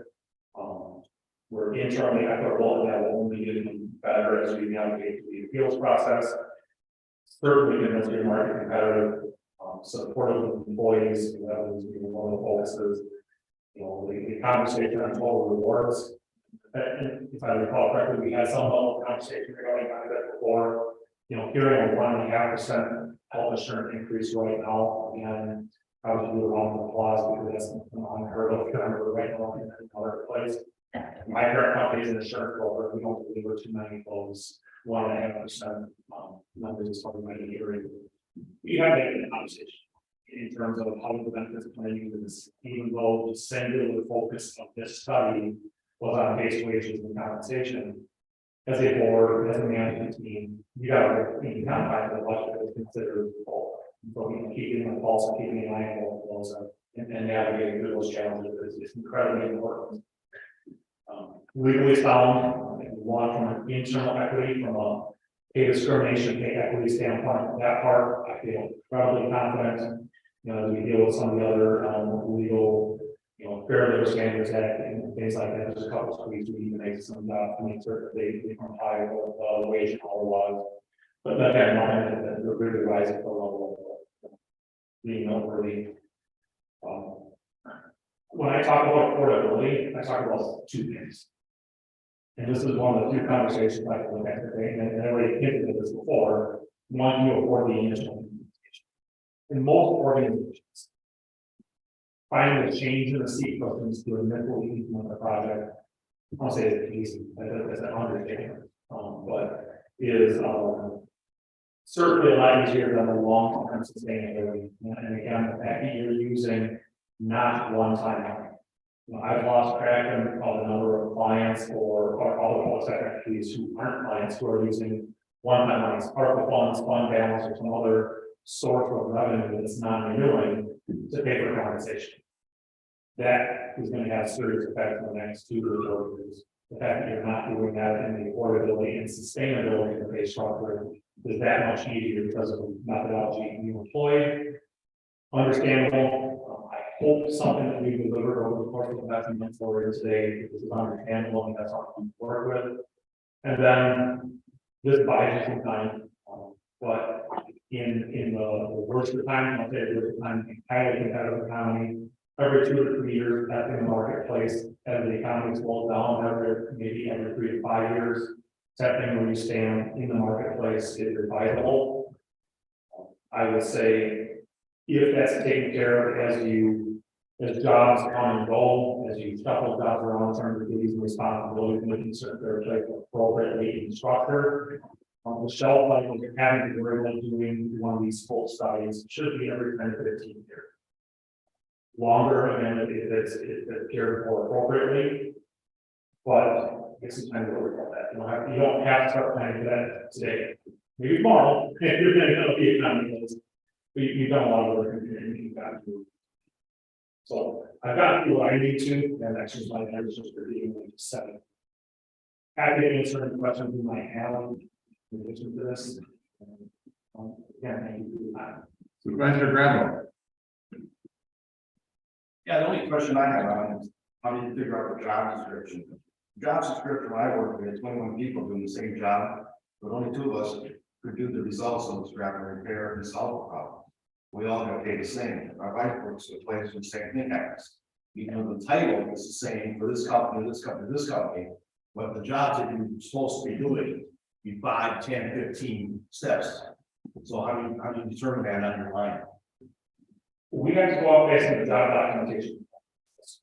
S9: We're internally equitable, and that will only get better as we navigate through the appeals process. Certainly, given your market competitive, supportive employees, that was one of the focuses. The conversation on total rewards. And if I recall correctly, we had some level of conversation regarding that before. Hearing a 1.5% health insurance increase right now, again, I was doing a round of applause because that's unheard of. I remember right now in another place. My current company is an insurance broker. We don't deliver too many of those 1.5% numbers as far as my hearing. We have a conversation in terms of how the benefits plan is, even though the singular focus of this study was on base wages and compensation. As a board, as a management team, you got to find the budget that is considered full. But keeping the pulse and keeping an eye on those and navigating through those challenges is incredibly important. Legally sound, one from an internal equity, from a pay discrimination, pay equity standpoint, that part, I feel incredibly confident. As we deal with some of the other legal, Fair Labor Standards Act and things like that, there's a couple of tweaks we need to make some to make certain they comply with the wage and all the laws. But that in mind, that we're really rising to the level of being noteworthy. When I talk about affordability, I talk about two things. And this is one of the two conversations I can look at today, and I already hinted at this before. One, you afford the initial implementation. In most organizations, finding a change in the sequence to initially implement the project, I'll say it's easy, that's an undertaking, but is certainly a lot easier than the long-term sustainability. And again, the fact that you're using not one-time money. I've lost track of the number of clients or all the public sector entities who aren't clients who are using one-time money, ARPA funds, fund balance, or some other source of revenue that's non-renewing to pay for compensation. That is going to have serious effects in the next 2 to 4 years. The fact that you're not doing that in the affordability and sustainability of the base structure is that much easier because of the methodology you employ. Understandable. I hope something that we delivered over the course of the past months forward today is understandable and that's something to work with. And then this buys you some time, but in the worst of times, I'll say the worst of times, highly competitive economy. Every 2 or 3 years back in the marketplace, as the economy slows down, maybe every 3 to 5 years, something where you stand in the marketplace is advisable. I would say if that's taken care of as jobs come and go, as you shuffle jobs around in terms of duties and responsibilities, making certain they're placed appropriately in structure. The shelf life of having to worry about doing one of these full studies should be every 10 to 15 years. Longer, again, if it's cared for appropriately, but it's some time to work on that. You don't have to start planning for that today. Maybe tomorrow, if you're going to be economy, but you've done a lot of work and you've got to do. So I've got to do what I need to, and actually my numbers just for being like 7. Happy to answer any questions you might have in addition to this. Again, thank you for your time.
S2: Supervisor Gravel.
S10: Yeah, the only question I have on is, how do you figure out the job description? Job description I work with, 21 people doing the same job, but only 2 of us could do the results of the scrap and repair and solve the problem. We all got paid the same. My wife works at a place where the same thing happens. Even though the title is the same for this company, this company, this company, but the jobs that you're supposed to be doing be 5, 10, 15 steps. So how do you determine that on your line?
S9: We have to go out based on the job documentation.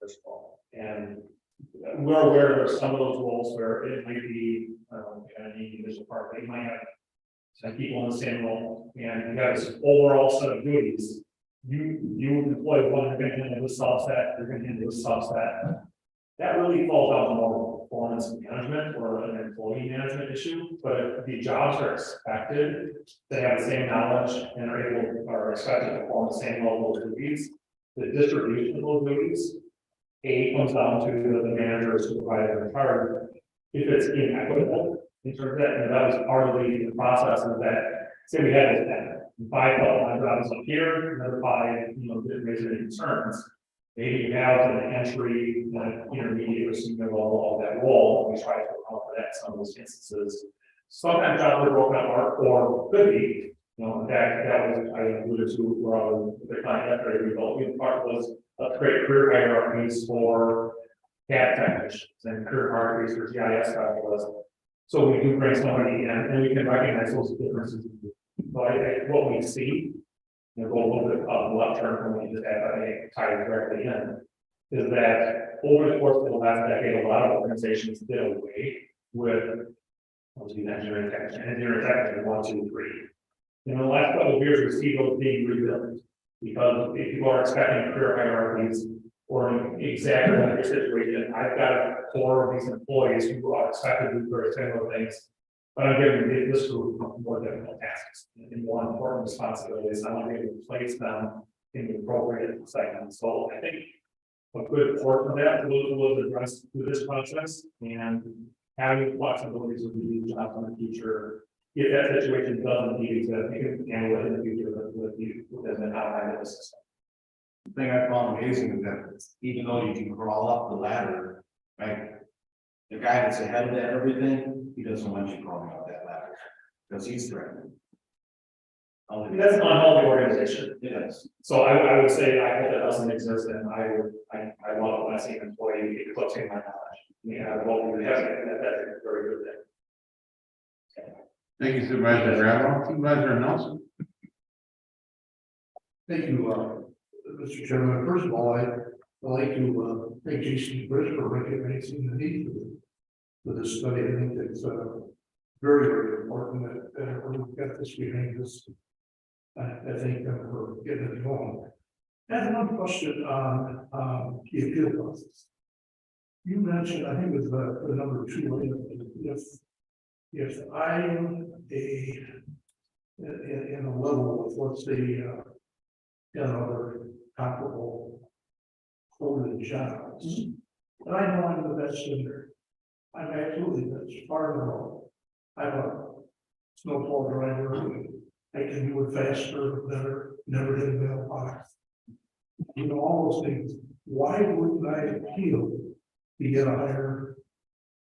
S9: First of all, and we're aware there are some of those roles where it might be, any individual part, they might have 10 people in the same role, and you have this overall set of duties. You employ one, you're gonna handle this subset, you're gonna handle this subset. That really falls out more performance management or an employee management issue, but if the jobs are expected, they have the same knowledge and are expected to perform the same level of duties. The distribution of those duties, comes down to the manager or supervisor in charge. If it's inequitable, in terms of that, and that was part of the process of that, say we had this 5 frontline jobs up here, another 5, didn't raise any concerns. Maybe you have an entry, intermediate or senior level of that role, we try to account for that in some of those instances. Sometimes jobs are broken apart, or could be, in fact, that was, I alluded to, where I was, the client after a result, part was a create career hierarchies for CAD technicians and career hierarchies for GIS specialists. So we do bring somebody in and we can recognize those differences. So what we see, go a little bit of left turn from what you just had, I tie it directly in, is that over the course of the last decade, a lot of organizations did away with engineering technician 1, 2, 3. In the last couple of years, we see those being rebuilt because if people are expecting career hierarchies or exactly like your situation, I've got a core of these employees who are expected to do very similar things. But I'm giving this group more difficult tasks and more important responsibilities. I want to be able to place them in the appropriate segments. So I think a good portion of that will address through this process and having flexibilities with the jobs in the future. If that situation doesn't need exist, you can handle it in the future within the outline of the system.
S10: The thing I found amazing is that even though you can crawl up the ladder, right? The guy that's ahead of that everything, he doesn't want you crawling up that ladder because he's threatened.
S9: That's an unhealthy organization.
S10: Yes.
S9: So I would say I hope that doesn't exist, and I love it when I see an employee eclipsing my knowledge. Yeah, well, that's a very good thing.
S2: Thank you, Supervisor Gravel. Supervisor Nelson.
S11: Thank you, Mr. Chairman. First of all, I'd like to thank Jason Bridge for recognizing the need for this study. I think it's very, very important that we've got this behind us. I think for getting it going. I have one question on the appeal process. You mentioned, I think it was the number 2, if I am in a level of, let's say, other comparable quoted jobs, and I know I'm the best singer. I'm absolutely the best, far in the road. I'm a snowball driver. I can do it faster, better, never hit a mailbox. All those things. Why wouldn't I appeal to get a higher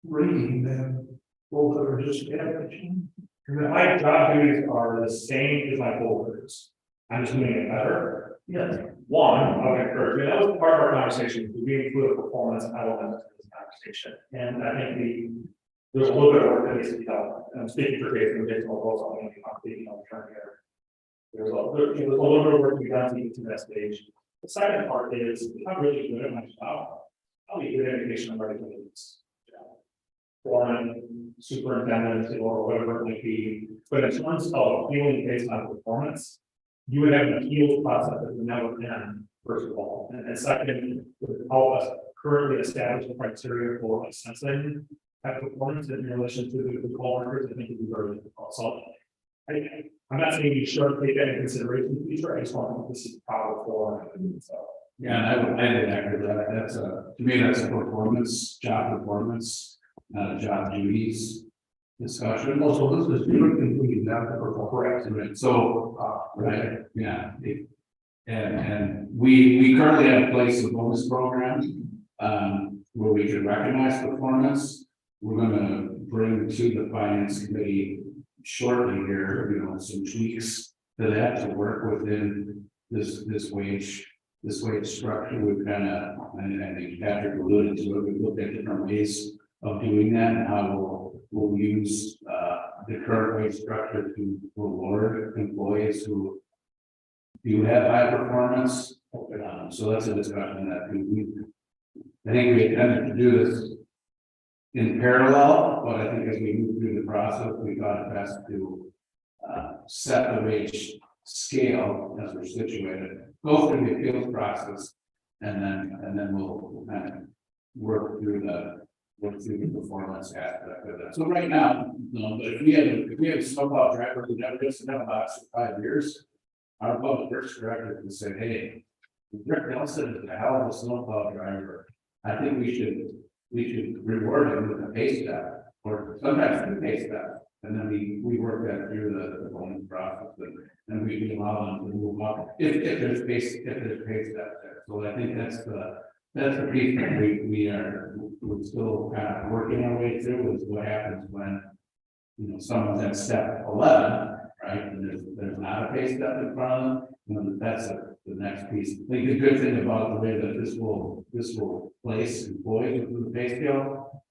S11: rating than those that are just average?
S9: My job duties are the same as my coworkers. I'm just doing it better.
S11: Yes.
S9: One, I would encourage you, that was part of our conversation, we include a performance element to this conversation. And I think there's a little bit of work that needs to be done. And I'm speaking for Jason, Jason will also be speaking on the turn here. There's a little bit of work to be done to get to that stage. The second part is, if I'm really good at my job, I'll be good indication I'm ready to do this. Foreman, superintendent, or whatever it might be. But in terms of appealing based on performance, you would have an appeals process that would never end, first of all. And second, would help us currently establish the criteria for assessing that performance in relation to the coworkers. I think it'd be very difficult. So I'm not saying you should take that into consideration in the future. I just want to know this is proper for. So.
S2: Yeah, and I would echo that. That's to me, that's a job performance, not a job duties discussion.
S11: Also, this is different than we have to perform.
S2: Correct. Right. So, right, yeah. And we currently have in place a bonus program where we can recognize performance. We're gonna bring to the finance committee shortly here, some tweaks to that to work within this wage structure. We've kind of, and I think Patrick alluded to it, we've looked at different ways of doing that and how we'll use the current wage structure to reward employees who do have high performance. So that's a discussion that I think we intended to do this in parallel, but I think as we move through the process, we thought it best to set the wage scale as we're situated, go through the appeals process, and then we'll kind of work through the performance aspect of that. So right now, no, but if we have a snowplow driver who never gets to have about 5 years, our public works director can say, hey, Rick Nelson is a hell of a snowplow driver. I think we should reward him with a pay step, or sometimes with a pay step. And then we work that through the bonus process, and we allow them to move up if there's pay step there. So I think that's the piece that we're still kind of working our way through, is what happens when, you know, someone's at step 11, right? And there's not a pay step in front of them. You know, that's the next piece. I think the good thing about the way that this will place employees within the pay scale.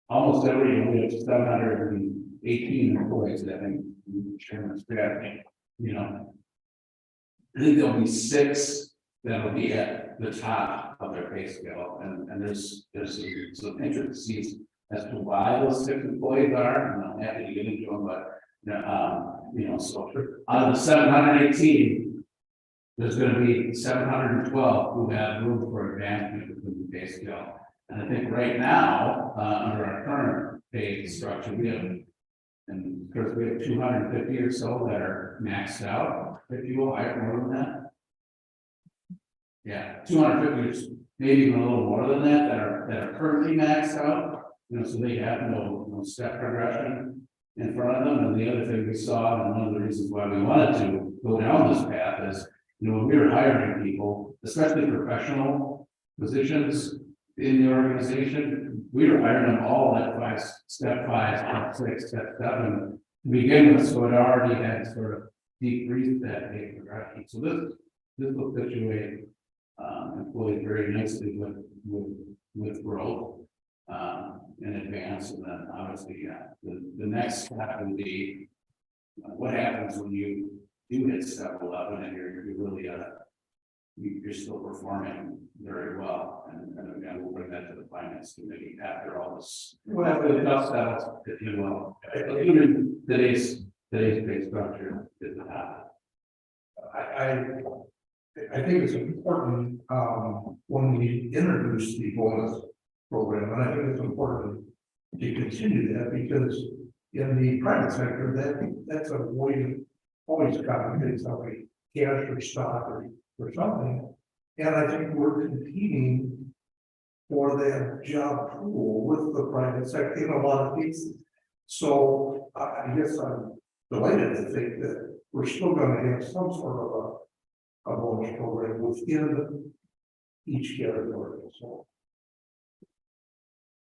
S2: Almost every year, we have 718 employees that I think Chairman's staff, you know. I think there'll be 6 that'll be at the top of their pay scale, and there's some intricacies as to why those 6 employees are, and I'm happy to get into them, but you know, so out of the 718, there's going to be 712 who have room for advancement within the pay scale. And I think right now, under our current pay structure, we have, and of course, we have 250 or so that are maxed out, if you will, higher, more than that. Yeah, 250, maybe even a little more than that, that are currently maxed out, you know, so they have no step progression in front of them. And the other thing we saw, and one of the reasons why we wanted to go down this path is, you know, when we were hiring people, especially professional positions in the organization, we were hiring them all at step 5, step 6, step 7 to begin with, so it already had sort of decreased that pay progression. So this will situate employees very nicely with growth in advance, and then obviously the next step will be what happens when you do hit step 11 and you're really you're still performing very well, and again, we'll bring that to the finance committee after all this. Well, the dust settles, if you will. Even today's pay structure is not.
S11: I think it's important, when we introduce the bonus program, and I think it's important to continue that, because in the private sector, that's a way, always complicated, something, cash or stock or something. And I think we're competing for that job pool with the private sector in a lot of cases. So I guess I'm delighted to think that we're still gonna have some sort of a bonus program within each category. So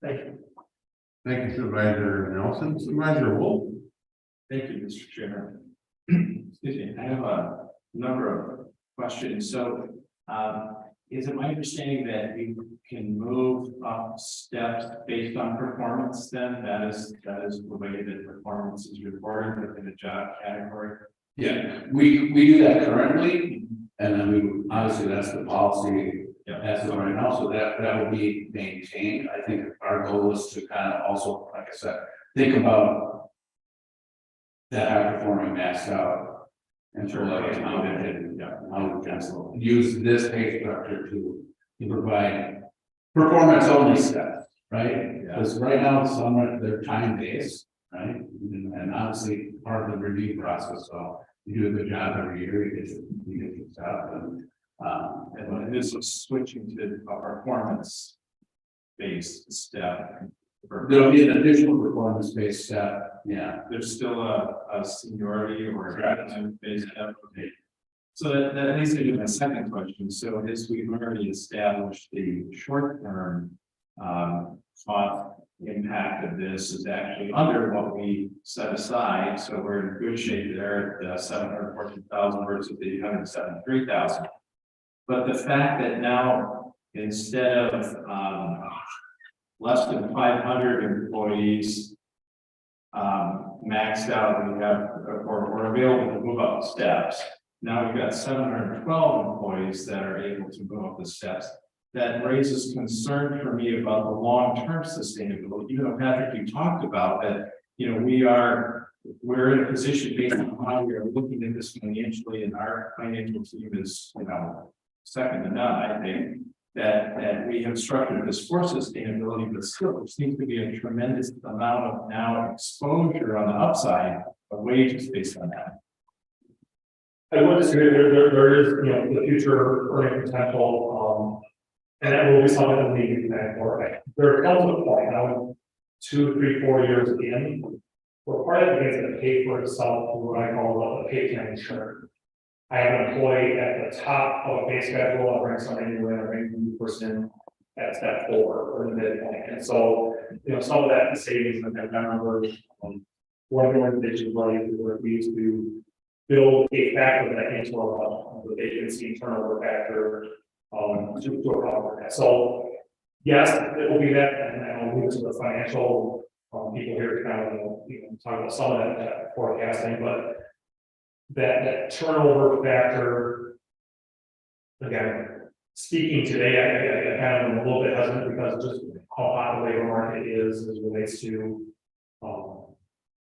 S11: thank you.
S12: Thank you, Supervisor Nelson. Supervisor Wolf.
S6: Thank you, Mr. Chairman. Excuse me, I have a number of questions. So, is it my understanding that we can move up steps based on performance then? That is the way that performance is reported within a job category?
S2: Yeah, we do that currently, and then obviously that's the policy.
S6: Yeah.
S2: As of right now, so that will be maintained. I think our goal is to kind of also, like I said, think about that high performing max out. And sort of like how we can use this pay structure to provide performance only steps, right? Because right now they're time based, right? And obviously part of the review process. So you do a good job every year, you get your stuff,
S6: and this is switching to a performance based step.
S2: There'll be an additional performance based step. Yeah.
S6: There's still a seniority or a gratitude based step. So that leads me to my second question. So as we've already established, the short term cost impact of this is actually under what we set aside. So we're in good shape there at 714,000 versus the 173,000. But the fact that now instead of less than 500 employees, maxed out, we have, or available to move up the steps. Now we've got 712 employees that are able to move up the steps. That raises concern for me about the long-term sustainability. You know, Patrick, you talked about that, you know, we're in a position based on how we are looking at this financially, and our financial team is, you know, second to none, I think, that we have structured this for sustainability, but still there seems to be a tremendous amount of now exposure on the upside of wages based on that.
S9: I would disagree, there is, you know, the future earning potential, and that will be something that we need to plan for. There comes a point, now, 2, 3, 4 years at the end, where part of it is going to pay for itself through what I call a pay time insurance. I have an employee at the top of a pay schedule, I bring somebody new in, I bring a new person at step 4 or the midpoint. And so, you know, some of that savings that I remember, one of the organizations where we used to build a factor that into the vacancy turnover factor, to account that. So, yes, it will be that, and I'll leave it to the financial people here to kind of, you know, talk about some of that forecasting, but that turnover factor, again, speaking today, I kind of am a little bit hesitant because just how hot the labor market is as relates to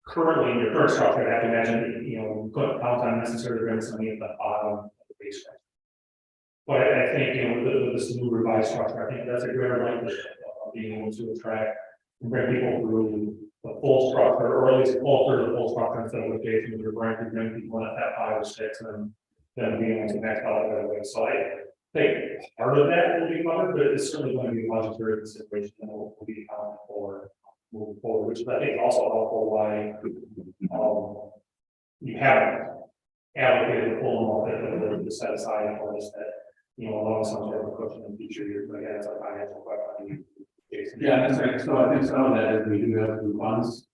S9: currently in your current structure. I have to imagine, you know, you couldn't count on necessarily bringing somebody at the bottom of the base structure. But I think, you know, with this new revised structure, I think that's a greater likelihood of being able to attract and bring people through the full structure, or at least alter the full structure instead of engaging with your brand, to bring people in at that 5 or 6, and then being able to max out that way. So I think part of that will be covered, but it's certainly going to be a budgetary consideration that will be accounted for moving forward, which I think is also helpful why you haven't allocated the full amount that set aside for this, that, you know, allowing some sort of a cushion in future years, but again, it's a financial question.
S2: Yeah, that's right. So I think some of that is we do have some funds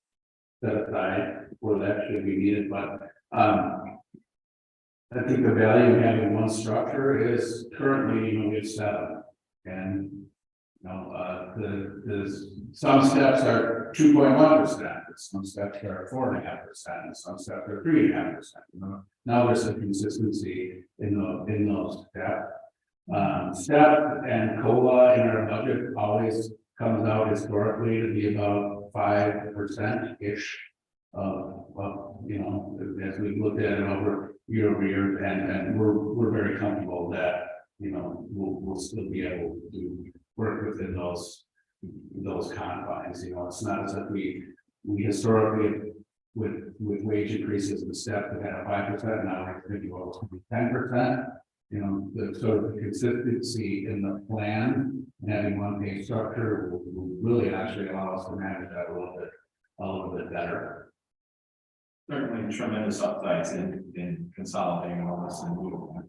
S2: set aside for that should be needed, but I think the value of having one structure is currently, you know, we have 7, and you know, some steps are 2.1%, some steps are 4.5%, and some steps are 3.5%. You know, now there's a consistency in those steps. Step and COLA in our budget always comes out historically to be about 5%-ish of, you know, as we looked at it over year, and we're very comfortable that, you know, we'll still be able to work within those confines. You know, it's not as if we historically with wage increases in the step that had a 5%, now we're going to go 10%. You know, the sort of consistency in the plan and having one pay structure will really actually allow us to manage that a little bit better.
S6: Certainly tremendous upsides in consolidating all this and moving.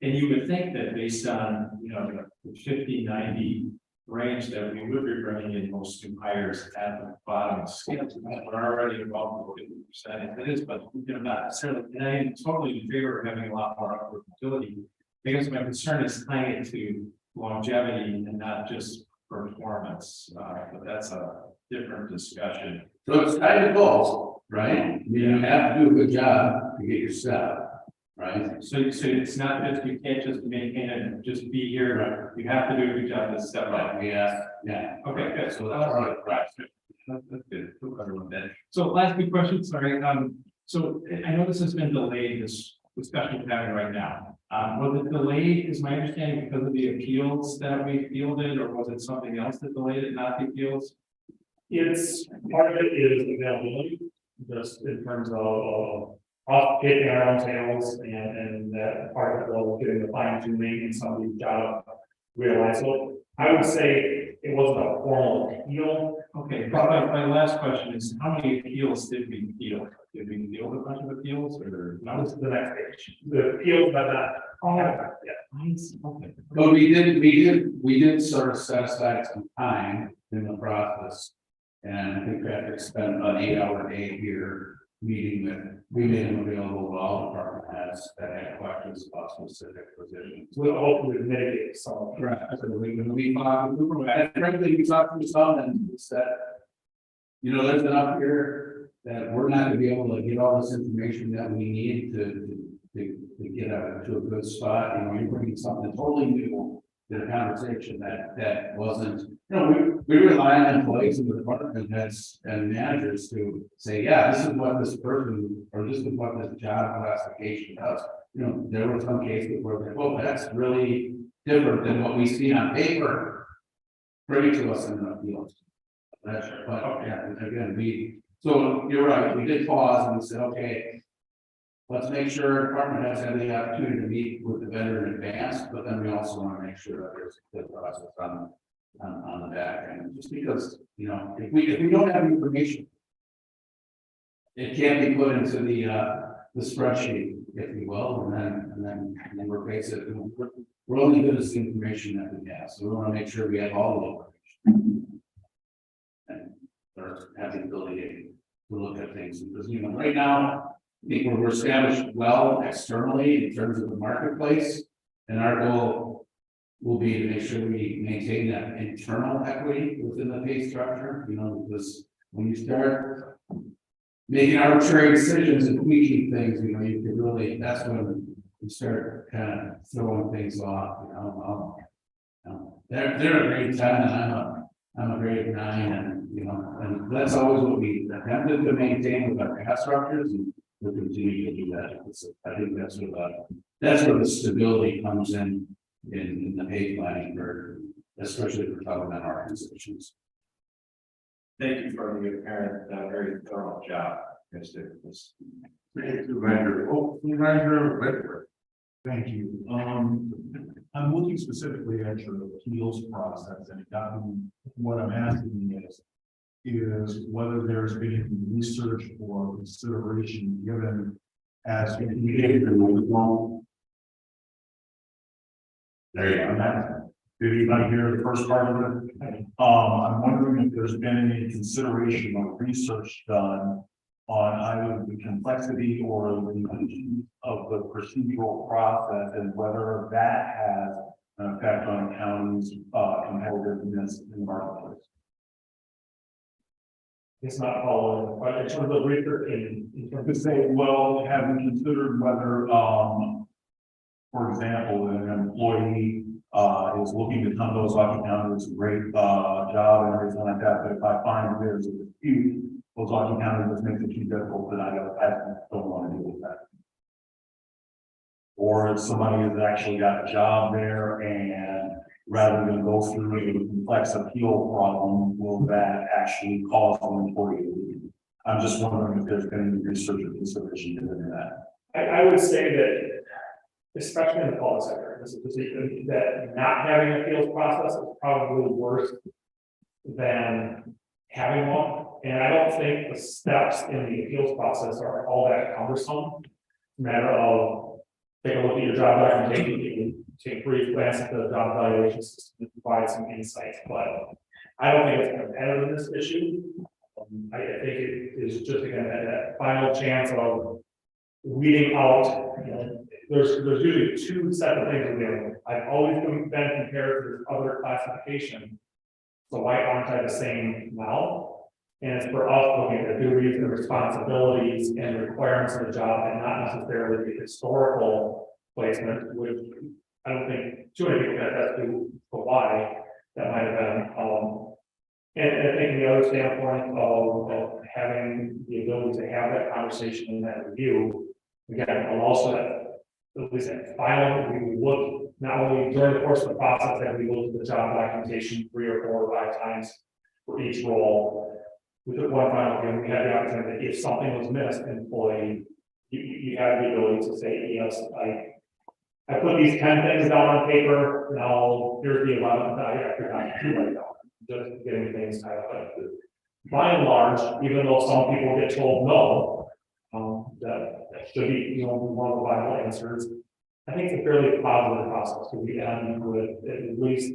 S6: And you would think that based on, you know, the 50-90 range that we would be bringing in most new hires at the bottom of the scale, we're already involved with 50%. It is, but you know, not necessarily. And I am totally in favor of having a lot more upward mobility, because my concern is tying it to longevity and not just performance. But that's a different discussion.
S2: So it's tied to goals, right? I mean, you have to do a good job to get your step, right?
S6: So it's not just, you can't just maintain it and just be here.
S2: Right.
S6: You have to do a good job to step up.
S2: Yeah.
S6: Okay, good.
S2: So that's right.
S6: That's good. So last big question, sorry. So I know this has been delayed, this discussion we're having right now. Was it delayed, is my understanding, because of the appeals that we fielded, or was it something else that delayed it, not the appeals?
S9: It's part of it is availability, just in terms of off hitting our own tails, and that part of it was getting the fine tuning and some of these job realized. So I would say it wasn't a formal appeal.
S6: Okay, my last question is, how many appeals did we field? Did we field a bunch of appeals, or?
S9: Now this is the next page. The appeals, but not.
S6: Okay.
S2: But we did sort of set aside some time in the process. And I think Patrick spent an 8-hour day here meeting we made him available to all department heads that had questions about specific positions.
S9: We'll hopefully mitigate some.
S2: Right. So we talked to some, and frankly, we talked to some, and said, you know, there's enough here that we're not gonna be able to get all this information that we need to get to a good spot, you know, you're bringing something totally new to the conversation that wasn't, you know, we rely on employees in the department heads and managers to say, yeah, this is what this person, or this is what this job classification does. You know, there were some cases where they, well, that's really different than what we see on paper. Bring it to us in the field. That's, but, yeah, again, so you're right, we did pause and we said, okay. Let's make sure department heads have the opportunity to meet with the vendor in advance, but then we also want to make sure that there's a good process on the back end, just because, you know, if we don't have information. It can't be put into the spreadsheet, if you will, and then we're basically, we're only good as the information that we have, so we want to make sure we have all the information. And or have the ability to look at things, because, you know, right now, I think we're established well externally in terms of the marketplace, and our goal will be to make sure we maintain that internal equity within the pay structure, you know, because when you start making arbitrary decisions and tweaking things, you know, you can really, that's when you start kind of throwing things off, you know. They're a grade 10 and I'm a grade 9, and, you know, and that's always what we attempted to maintain with our pay structures, and we'll continue to do that. I think that's where the stability comes in the pay planning for, especially for government organizations.
S6: Thank you for the apparent, very thorough job. Yes, this.
S12: Supervisor, Supervisor Whitworth.
S9: Thank you. I'm looking specifically at your appeals process, and what I'm asking is whether there's been research or consideration given as to
S12: There you go.
S9: Did anybody hear the first part of it? I'm wondering if there's been any consideration or research done on either the complexity or the of the procedural process, and whether that has an effect on county's competitiveness in the marketplace. It's not following, but in terms of research, in terms of saying, well, have we considered whether, for example, an employee is looking to come to Ozark County, it's a great job and everything like that, but if I find that there's a dispute, Ozark County just makes it too difficult, that I don't want to deal with that. Or if somebody has actually got a job there, and rather than go through a complex appeal problem, will that actually cause an employee to leave? I'm just wondering if there's been any research or consideration given that.
S13: I would say that, especially in the public sector, that not having an appeals process is probably worse than having one. And I don't think the steps in the appeals process are all that cumbersome. Matter of take a look at your job documentation, take a brief glance at the job evaluation system to provide some insights, but I don't think it's a competitiveness issue. I think it is just again that final chance of weeding out, you know, there's usually two sets of things available. I've always been compared to this other classification. So why aren't I the same now? And it's for us looking at the duties and responsibilities and requirements of the job, and not necessarily the historical placement, which I don't think too many people have to why that might have been. And I think the other standpoint of having the ability to have that conversation and that review, again, I'll also at least at final, we would look not only during the course of the process that we look at the job documentation 3 or 4 or 5 times for each role. We took one final thing, we had the opportunity, if something was missed, employee, you have the ability to say, yes, I put these 10 things down on paper, now here's the 11th, I forgot to write down, just getting things tied up. But by and large, even though some people get told no, that should be, you know, one of the viable answers. I think it's a fairly positive process, so we end with at least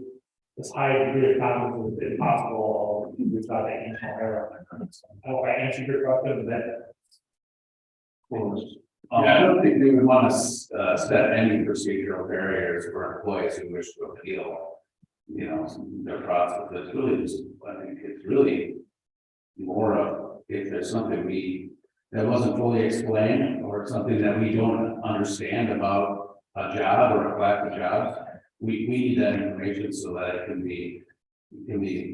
S13: as high a degree of confidence as possible. We've got that internal error. I hope I answered your question, but
S2: I don't think we would want to set any procedural barriers for employees who wish to appeal, you know, their process. It's really just, I think it's really more of, if there's something that wasn't fully explained, or something that we don't understand about a job or a class of jobs, we need that information so that it can be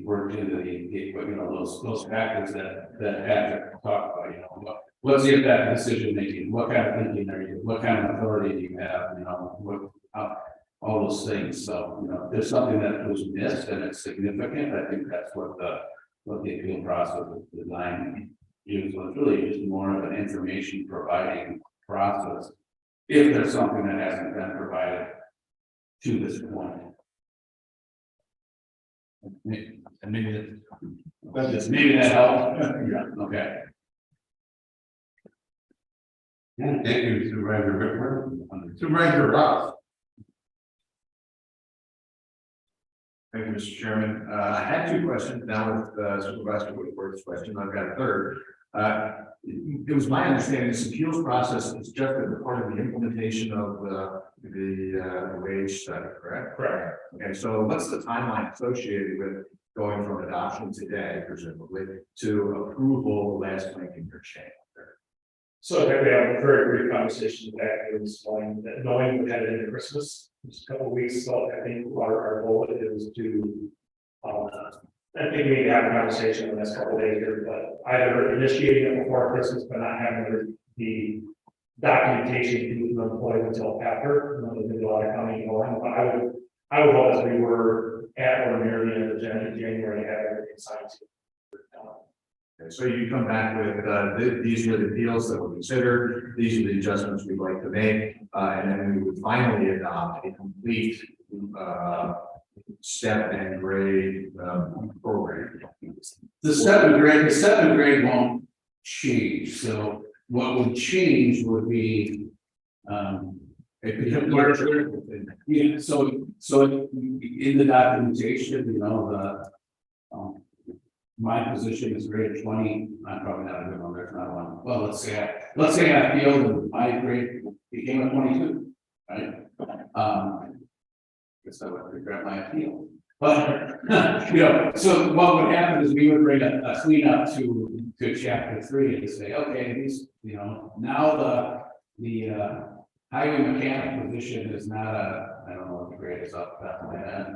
S2: worked into the those factors that Patrick talked about, what's the impact of decision making, what kind of thinking are you, what kind of authority do you have, all those things. So, if there's something that was missed and it's significant, I think that's what the appeal process is designed to do. So it's really just more of an information providing process, if there's something that hasn't been provided to this point. Maybe that helps. Yeah, okay.
S12: Thank you, Supervisor Whitmer. Supervisor Ross.
S10: Thank you, Mr. Chairman. I had two questions. Now with Supervisor Whitworth's question, I've got a third. It was my understanding this appeals process is just a part of the implementation of the wage study, correct?
S13: Correct.
S10: Okay, so what's the timeline associated with going from adoption today, presumably, to approval last week in your change?
S13: So I think we have a very brief conversation back here this morning, that knowing we had it into Christmas, just a couple of weeks, so I think our goal is to, I think we need to have a conversation in the next couple of days here, but either initiating it before Christmas, but not having the documentation to the employees until after, there's a lot of coming and going, but I would hope as we were at or near the end of January, have everything signed.
S10: Okay, so you come back with these are the appeals that were considered, these are the adjustments we'd like to make, and then we would finally adopt a complete step and grade program.
S2: The seventh grade won't change, so what would change would be, it becomes larger. Yeah, so in the documentation, my position is grade 20, I'm probably not a good one, there's not one, well, let's say I feel that my grade became a 22, right? Guess I would regret my appeal. But, so what would happen is we would bring a cleanup to chapter 3 and say, okay, these, now the highway mechanic position is not I don't know what the grade is off the top of my head.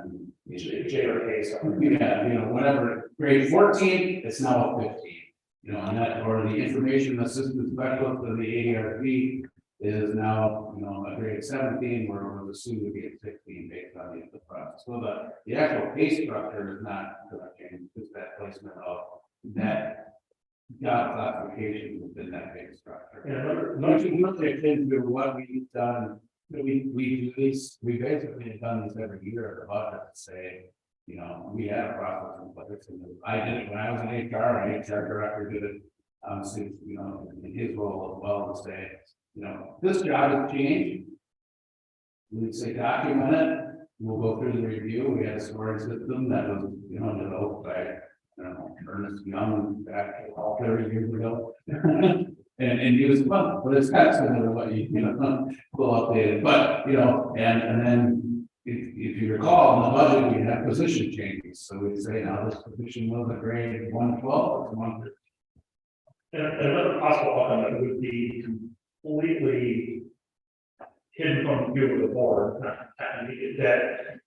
S13: J or K, so.
S2: Yeah, whatever, grade 14, it's now a 15. And that, or the information assistant specialist of the ARP is now, a grade 17, where it was assumed to be at 16 based on the process. So the actual pay structure is not going to change, just that placement of that job classification within that pay structure.
S13: Yeah,
S2: Not into what we've done. We do these, we basically have done this every year at the budget to say, we had a process in place. I did it when I was in HR, our HR director did it, in his role as well, to say, this job has changed. We'd say document it, we'll go through the review. We had a scoring system that was, developed by, Ernest Young back all 30 years ago. and use the fun, but it's kind of similar to what we'll update it. But, and then if you recall, in the budget, we have position changes. So we say now this position was a grade 112, it's 113.
S13: And another possible outcome that would be completely hidden from view of the board, that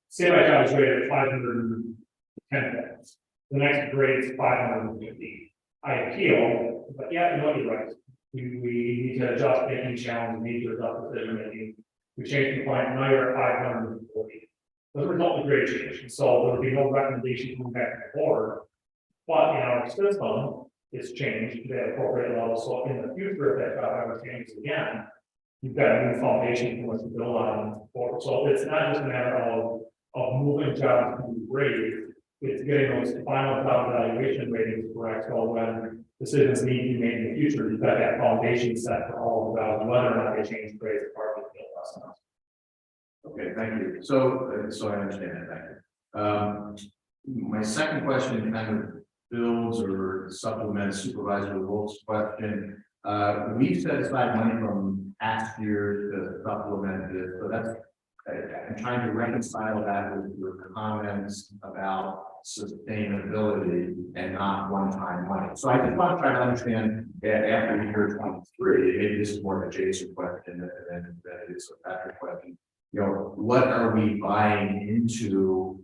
S13: say my job is rated at 510 points. The next grade is 550. I appeal, but yeah, you're right. We need to adjust making challenge, we need to adjust decision making. We change the point, now you're at 540. As a result of grade change, so there would be no recommendation coming back to the board. But in our system, it's changed to the appropriate level, so in the future, if that job ever changes again, you've got a new foundation for us to build on. So it's not just a matter of moving jobs to grade, it's getting those final job evaluation ratings correct. So when decisions need to be made in the future, you've got that foundation set for all of the whether or not they change grades as part of the appeal process.
S10: Okay, thank you. So I understand that. Thank you. My second question kind of builds or supplements Supervisor Wolf's question. We've set aside money from past years to supplement this, so that's
S6: I'm trying to reconcile that with your comments about sustainability and not one-time money. So I just want to try to understand that after year 23, maybe this is more of a Jason question than it is a Patrick question. You know, what are we buying into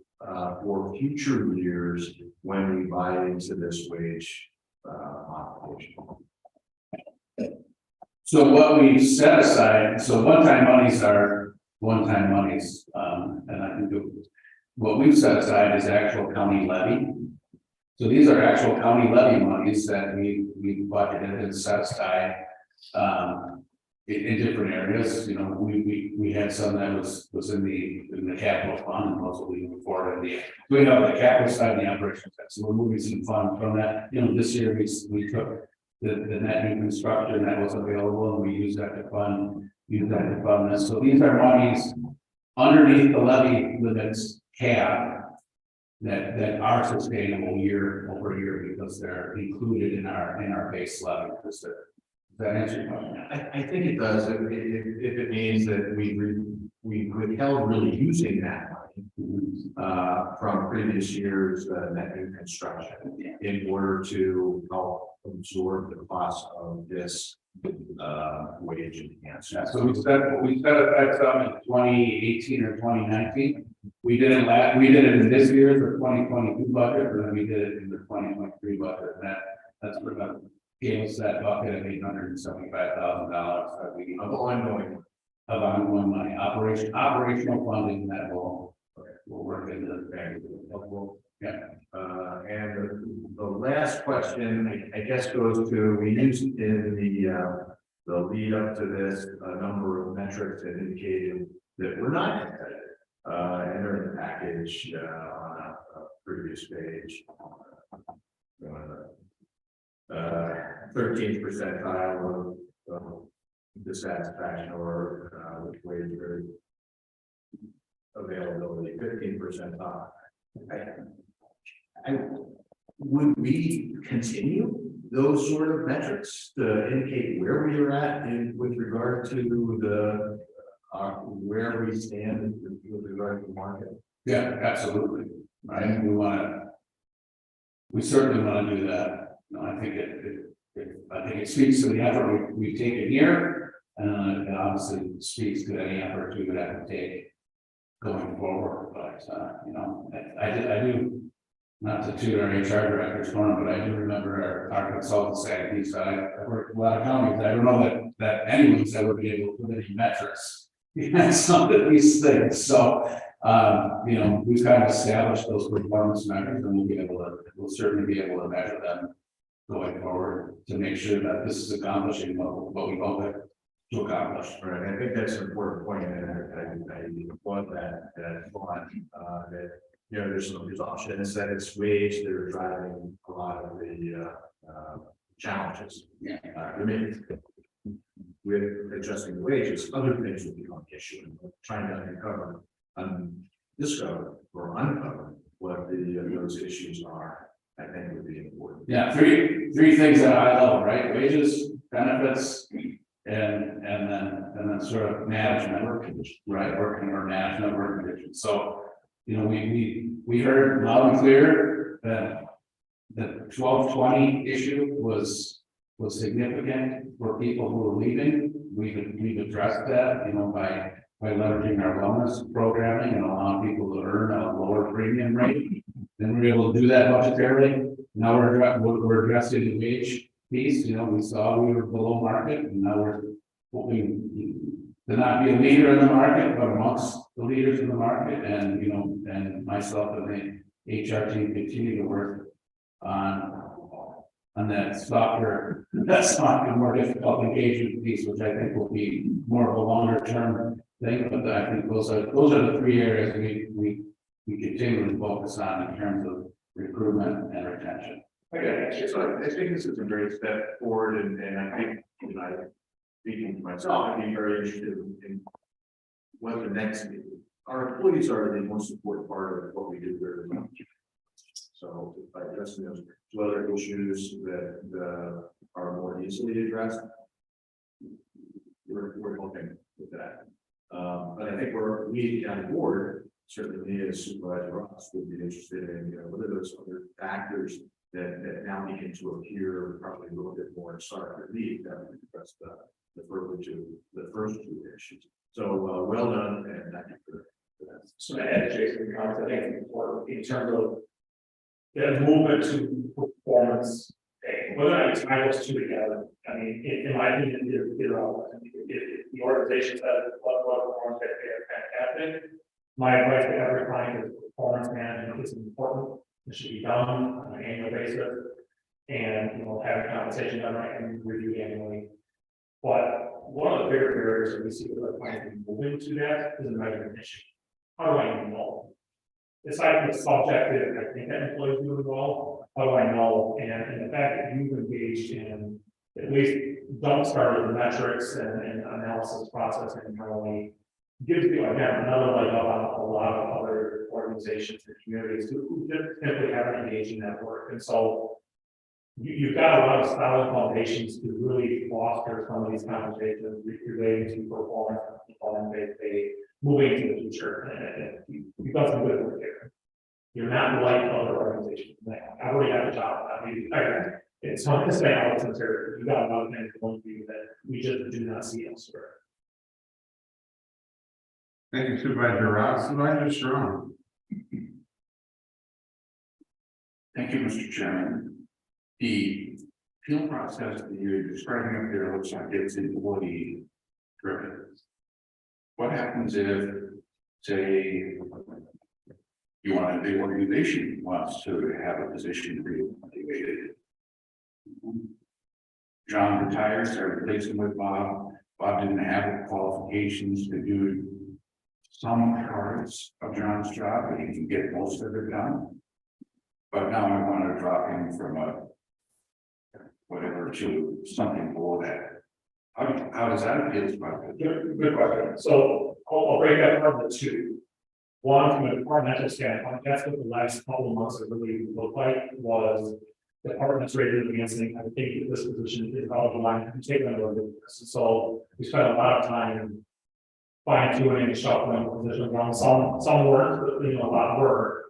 S6: for future years when we buy into this wage modification?
S2: So what we set aside, so one-time monies are one-time monies, and I can do. What we've set aside is actual county levy. So these are actual county levy monies that we budgeted and set aside. In different areas, you know, we had some that was in the capital fund, and also we moved forward in we have the capital side and the operations side. So we're moving some funds from that. You know, this year we took the net new construction that was available, and we used that to fund this. So these are monies underneath the levy limits cap that are sustainable year over year because they're included in our base levy. Does that answer your question?
S6: I think it does, if it means that we withheld really using that money from previous years net new construction in order to help absorb the cost of this wage enhancement.
S2: Yeah, so we set aside some in 2018 or 2019. We did it in this year's or 2022 budget, and then we did it in the 2023 budget. And that's what gave us that bucket of $875,000 that we
S6: Of ongoing
S2: money, operational funding that will work into the very helpful. Yeah.
S6: And the last question, I guess, goes to, we used in the lead up to this, a number of metrics that indicated that we're not competitive. And they're in the package on a previous page. 13th percentile of dissatisfaction or with wage availability, 15%. Would we continue those sort of metrics to indicate where we are at with regard to the where we stand with regard to the market?
S2: Yeah, absolutely. Right. We certainly want to do that. You know, I think it speaks to the effort we've taken here, and it obviously speaks to any effort we would have to take going forward. But you know, I do. Not to toot our HR director's horn, but I do remember our consultant saying, he said, I worked with a lot of counties. I don't know that anyone's ever been able to put any metrics. Some of these things. So, you know, we've kind of established those performance measures, and we'll certainly be able to measure them going forward to make sure that this is accomplishing what we hope it to accomplish.
S6: Right. I think that's an important point, and I applaud that thought, that, you know, there's some options that it's wage that are driving a lot of the challenges.
S2: Yeah.
S6: I mean, with adjusting the wages, other things will become an issue, and trying to uncover, discover or uncover what those issues are, I think would be important.
S2: Yeah, three things at a high level, right? Wages, benefits, and then sort of management, right? Working or management work conditions. So, you know, we heard loud and clear that the 1220 issue was significant for people who were leaving. We've addressed that, you know, by leveraging our wellness programming and allowing people to earn a lower premium rate. Then we're able to do that budgetarily. Now we're addressing the wage piece. You know, we saw we were below market, and now we're hoping to not be a leader in the market, but amongst the leaders in the market. And, you know, and myself and the HR team continue to work on that softer, more difficult engagement piece, which I think will be more of a longer term thing. But I think those are the three areas we continue to focus on in terms of recruitment and retention.
S6: Okay, so I think this is a great step forward, and I think, you know, speaking to myself, I'd be very interested in what the next. Our employees are the most important part of what we do here. So by addressing those other issues that are more easily addressed, we're helping with that. But I think we on the board, certainly as Supervisor Ross would be interested in, what are those other factors that now begin to appear probably a little bit more stark relief that would address the first two issues. So, well done, and thank you for that.
S13: So to add Jason, I think it's important in terms of the movement to performance. Whether or not it's tie those two together, I mean, in my opinion, they're all, if the organization says what performance they are fantastic. My advice to every client is performance management is important. It should be done on an annual basis. And, have a compensation done right and review annually. But one of the bigger barriers that we see with our clients moving to that is a measurement issue. How do I know? Aside from the subjective, I think that employees do it well. How do I know? And the fact that you've engaged in at least don't start with the metrics and analysis process internally gives you again another leg up on a lot of other organizations and communities who just simply haven't engaged in that work. And so you've got a lot of solid foundations to really foster some of these conversations relating to performance based moving into the future. And you've done some good work there. You're not like other organizations. I already have a job. I mean, it's not to say out sincere. You got a lot of things going for you that we just do not see elsewhere.
S12: Thank you, Supervisor Ross. Supervisor Strong.
S2: Thank you, Mr. Chairman. The appeal process that you're describing up there looks like it's employee driven. What happens if, say, the organization wants to have a position reevaluated? John retires, I replace him with Bob. Bob didn't have the qualifications to do some parts of John's job, but he can get most of it done. But now I want to drop him from a whatever to something below that. How does that appeal process?
S13: Good question. So I'll break that down into two. One, from a departmental standpoint, that's what the last couple of months have really looked like was departments rated advancing. I think that this position is out of line and taken over this. So we spent a lot of time fine tuning and shuffling positions around. Some work, a lot of work.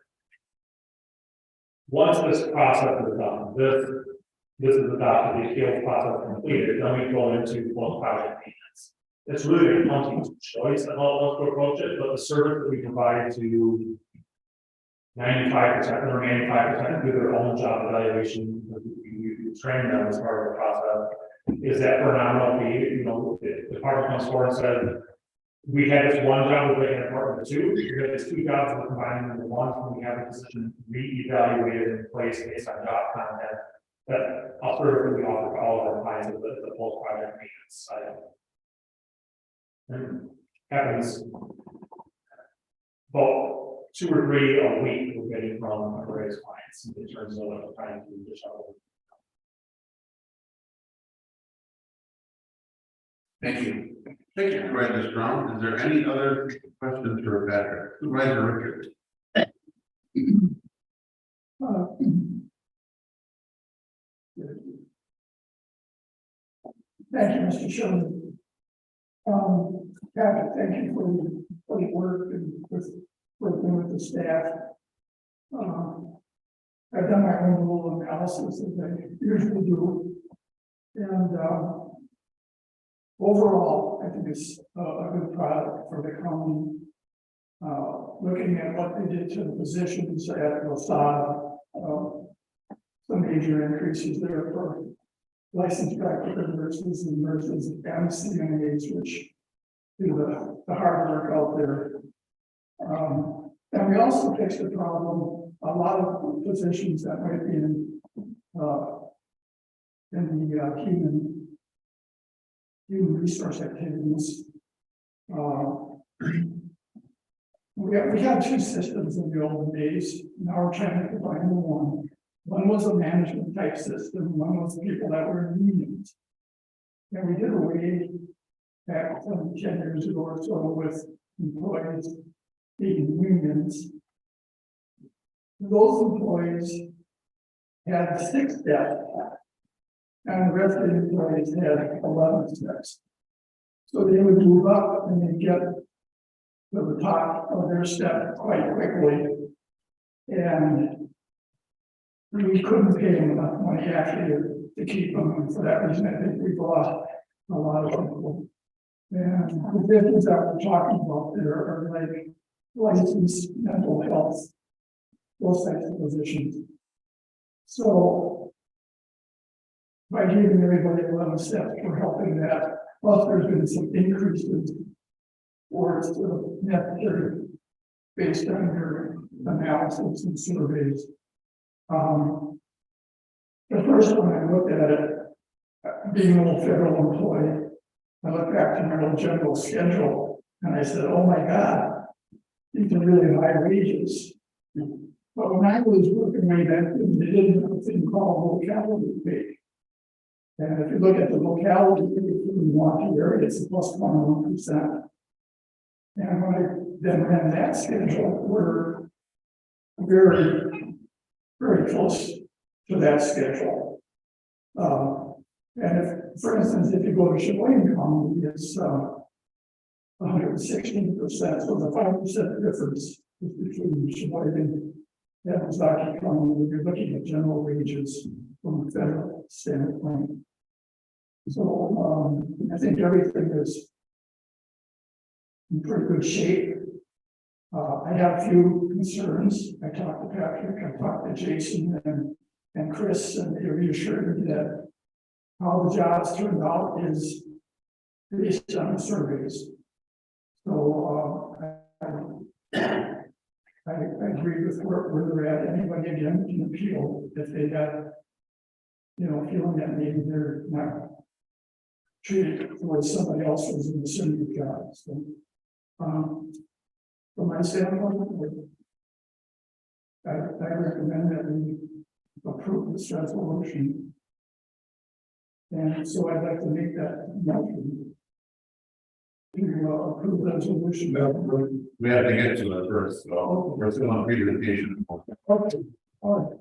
S13: Once this process is done, this is adopted, the appeals process completed, then we go into full project maintenance. It's really the county's choice of how to approach it, but the service that we provide to 95% or 95% do their own job evaluation. We train them as part of the process. Is that for nominal fee? The department comes forward and says, we had this one job, we're making department two. We had these two jobs, we're combining into one. When we have a position re-evaluated in place based on job content, that alternative we offer to all of our clients of the full project maintenance side. And happens about 2 or 3 a week we're getting from our various clients in terms of trying to do the shovel.
S2: Thank you.
S12: Thank you, Supervisor Strong. Is there any other questions for Patrick? Supervisor Richards.
S11: Thank you, Mr. Chairman. Patrick, thank you for the work and with working with the staff. I've done my own little analysis as I usually do. And overall, I think it's a good product for the county. Looking at what they did to the positions at LaSalle, some major increases there for licensed practical nurses and nurses and CNAs, which do the hard work out there. And we also fixed the problem, a lot of positions that might be in the human resource activities. We had 2 systems in the old days. Now we're trying to combine the one. One was a management type system. One was people that were in unions. And we did away back 10 years ago or so with employees being unions. Those employees had 6 steps, and the rest of the employees had 11 steps. So they would move up and they get to the top of their step quite quickly. And we couldn't pay them enough money actually to keep them, and for that reason, I think we've lost a lot of people. And the business that we're talking about there are like licensed mental health, those types of positions. So by giving everybody 11 steps, we're helping that. Plus, there's been some increases for necessary based on your analysis and surveys. The first one I looked at it, being a federal employee, I looked back to my old general schedule and I said, oh my God, these are really high wages. But when I was working way back then, they didn't have a thing called locality pay. And if you look at the locality pay for the Milwaukee area, it's plus 21%. And when I then ran that schedule, we're very, very close to that schedule. And if, for instance, if you go to Sheboygan County, it's 116%, so the 5% difference is between Sheboygan and Ozaukee County when you're looking at general wages from a federal standpoint. So I think everything is in pretty good shape. I have a few concerns. I talked to Patrick, I talked to Jason and Chris, and they reassured me that how the jobs turned out is based on the surveys. So I agree with where they're at. Anybody again can appeal if they got, feeling that maybe they're not treated the way somebody else was in the similar job. So, from my standpoint, I recommend that we approve this resolution. And so I'd like to make that motion to approve the resolution.
S12: We have to get to it first, so we're still on presentation.
S11: Okay, all right.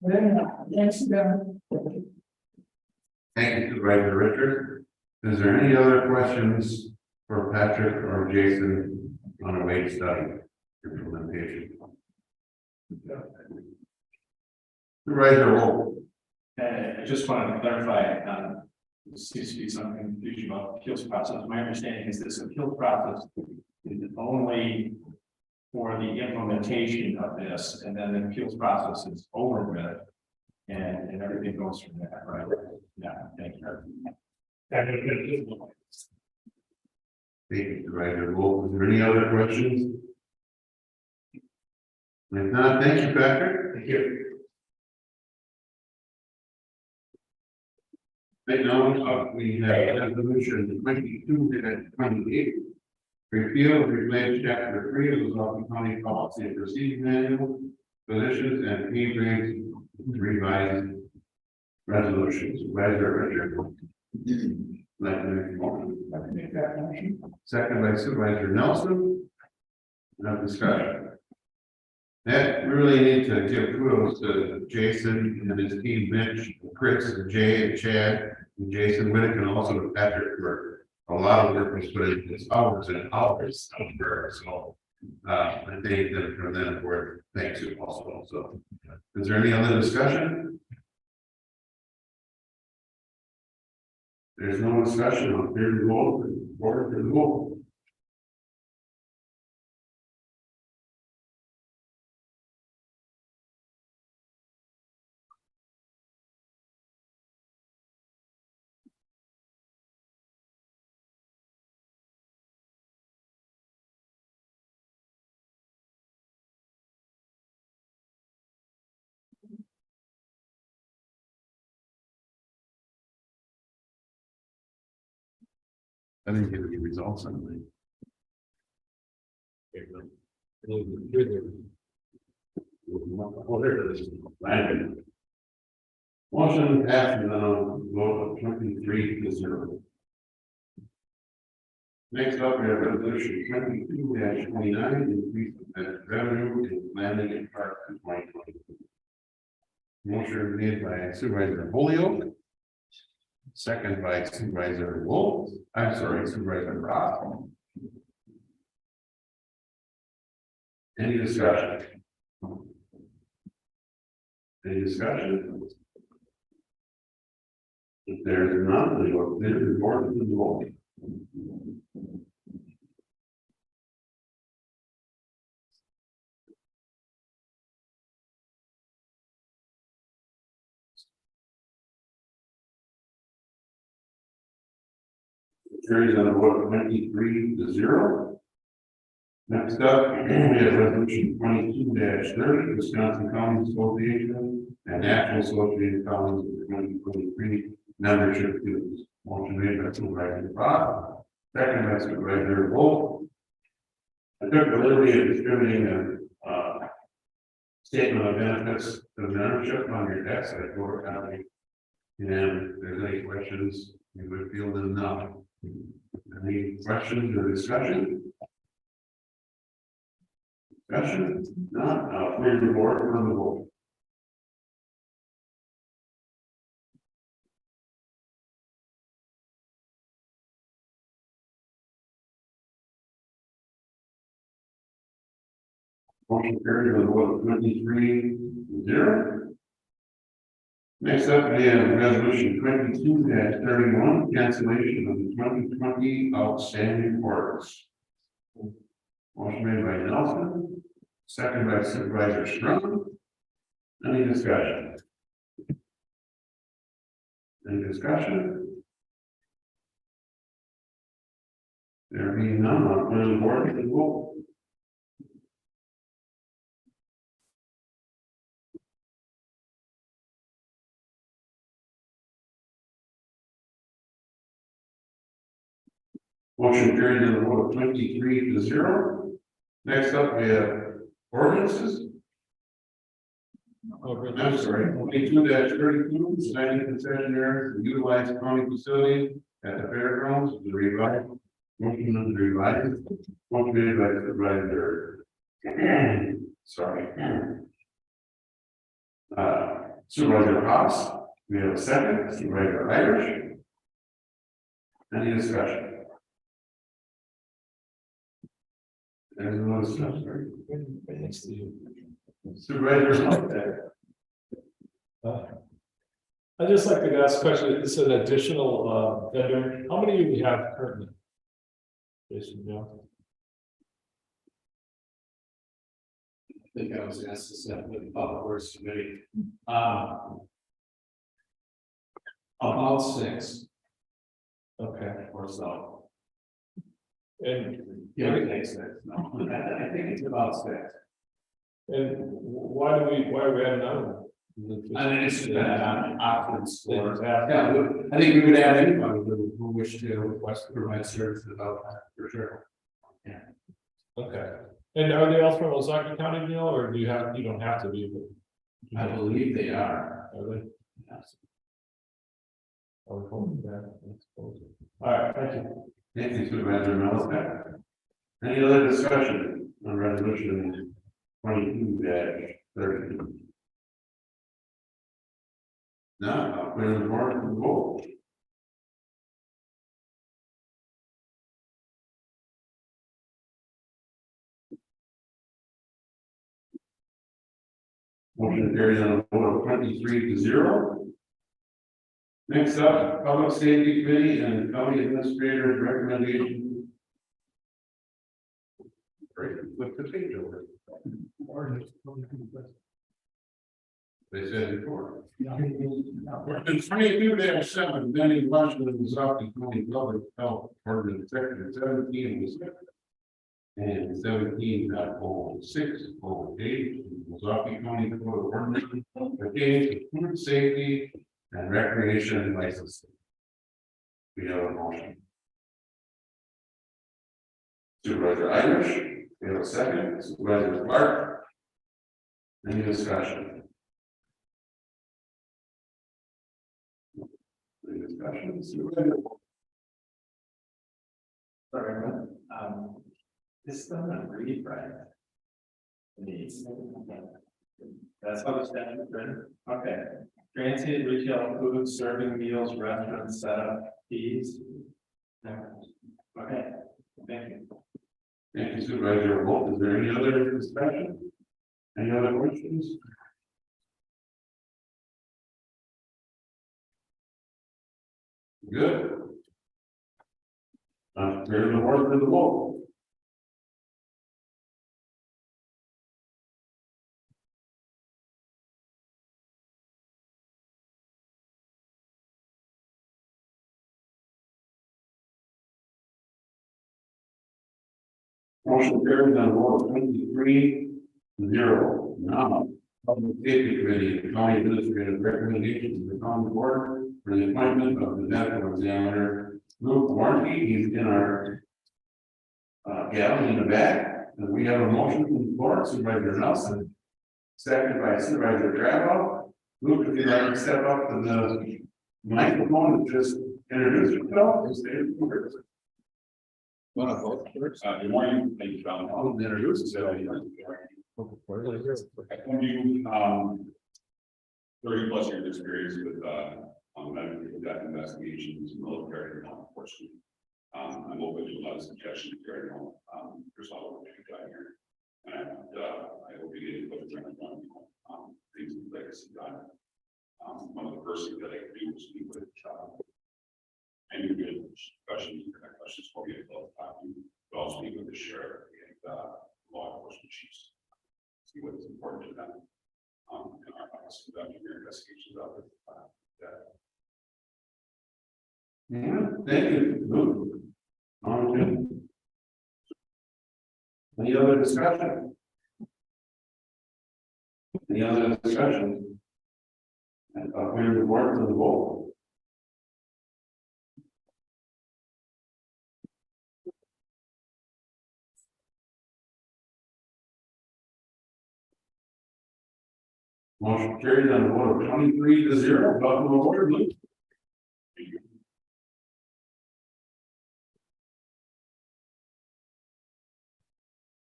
S11: Then, thanks again.
S12: Thank you, Supervisor Richard. Is there any other questions for Patrick or Jason on a wage study implementation? Supervisor Wolf.
S6: I just wanted to clarify, there seems to be some confusion about the appeals process. My understanding is this appeals process is only for the implementation of this, and then the appeals process is over with, and everything goes from there, right? Yeah, thank you.
S12: Thank you, Supervisor Wolf. Is there any other questions? If not, thank you, Patrick.
S6: Thank you.
S12: Right now, we have resolution 22-28. Repeal of replace chapter 3 of the Ozaukee County Policy and Procedure Manual, positions and pay grades revised resolutions. Supervisor Richard. Like to
S11: Make that motion.
S12: second by Supervisor Nelson. No discussion. That we really need to give kudos to Jason and his team, Mitch, Chris, and Jay, and Chad, and Jason Whitaker, and also to Patrick, for a lot of work was put in this hours and hours of work. So I think that from them for thanks you also. So is there any other discussion? There's no discussion on here to vote, order for the vote. I didn't get any results on the. Oh, there it is. Motion passed on vote of 23-0. Next up, we have resolution 22-29, increase of revenue in planning and park in 2020. Motion made by Supervisor Holyoke. Second by Supervisor Wolf. I'm sorry, Supervisor Roth. Any discussion? Any discussion? If there is none, we will consider the report of the board. Carries on a vote of 23-0. Next up, we have resolution 22-30, Wisconsin County Association and National Association of Counties of 2023 membership dues. Motion made by Supervisor Bob, second by Supervisor Wolf. I took the liberty of distributing a statement of benefits to the membership on your desk at Door County. And if there's any questions, you would field them now. Any questions or discussion? Discussion? Not, I'll clear the board from the vote. Motion carried with a vote of 23-0. Next up, we have resolution 22-31, cancellation of the 2020 outstanding orders. Motion made by Nelson, second by Supervisor Strong. Any discussion? Any discussion? There being none, I'll clear the board and vote. Motion carried in a vote of 23-0. Next up, we have ordinances. I'm sorry, 22-32, designing concessionaires to utilize county facility at the fairgrounds, the revised. Motion on the revised. Motion made by Supervisor. Sorry. Supervisor Haas. We have a second. Supervisor Irish. Any discussion? There's no discussion. Supervisor.
S6: I'd just like to ask a question. It's an additional vendor. How many do we have currently? Jason, yeah.
S2: I think I was asked this at the Public Works Committee. About 6.
S6: Okay.
S2: Or so.
S6: And
S2: Yeah, it takes 6. No, I think it's about 6.
S6: why are we adding on?
S2: I mean, it's options for. Yeah, I think we would add anyone who wish to request to provide services about that for sure. Yeah.
S6: Okay. And are they all from Ozaukee County, Neil, or you don't have to be?
S2: I believe they are.
S6: Are they?
S2: Yes.
S6: All right, thank you.
S12: Thank you, Supervisor Melissa. Any other discussion on resolution 22-30? No, I'll clear the board for the vote. Motion carries on a vote of 23-0. Next up, Public Safety Committee and County Administrator's recommendation. Great, flip the page over. They said before. In 22-7, Benny Washington was off the county public health ordinance section 17 was. And 17.06.8 was off the county code of ordinance pertaining to food safety and recreation licensing. We have a motion. Supervisor Irish, we have a second. Supervisor Clark. Any discussion? Any discussion? Supervisor.
S6: Sorry, this doesn't read right. That's how the statute written. Okay. Granted retail food serving meals, restaurant setup fees. Okay, thank you.
S12: Thank you, Supervisor Wolf. Is there any other discussion? Any other questions? Good. There's the word for the vote. Motion carries on vote 23-0. Now, Public Safety Committee, the county administrative recommendations of the county board for the appointment of the medical examiner, Luke Warnke. He's in our gallery in the back, and we have a motion from the board, Supervisor Nelson, seconded by Supervisor Gravel. Luke, if you'd like to step up to the microphone and just introduce yourself.
S14: Want to vote first? Good morning, thank you, John.
S12: I'll introduce yourself.
S14: I told you, 30+ years experience with, on medical death investigations, military, and law enforcement. I'm open to a lot of suggestions here, there's a lot of work to be done here. And, I hope you get to put the things in place and done. One of the first things that I can do is speak with, any good questions for you, but I'll speak with the sheriff and law enforcement chiefs. See what is important to them. And our office conducting your investigations of it.
S12: Yeah, thank you, Luke. Any other discussion? Any other discussion? And we're the board for the vote. Motion carried on the vote of 23-0. Welcome aboard, Luke.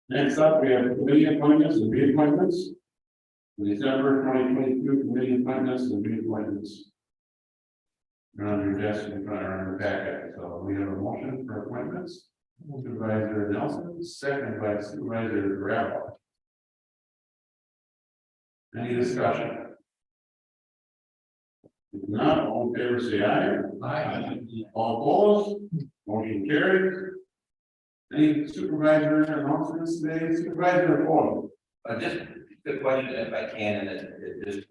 S12: Next up, we have committee appointments and reappointments. December 2022 committee appointments and reappointments. They're on your desk in front of the packet. So we have a motion for appointments. Supervisor Nelson, second by Supervisor Gravel. Any discussion? If not, all in favor say aye.
S8: Aye.
S12: All opposed? Motion carries. Any supervisor announcements today? Supervisor Paul.
S15: Just a question if I can, and it just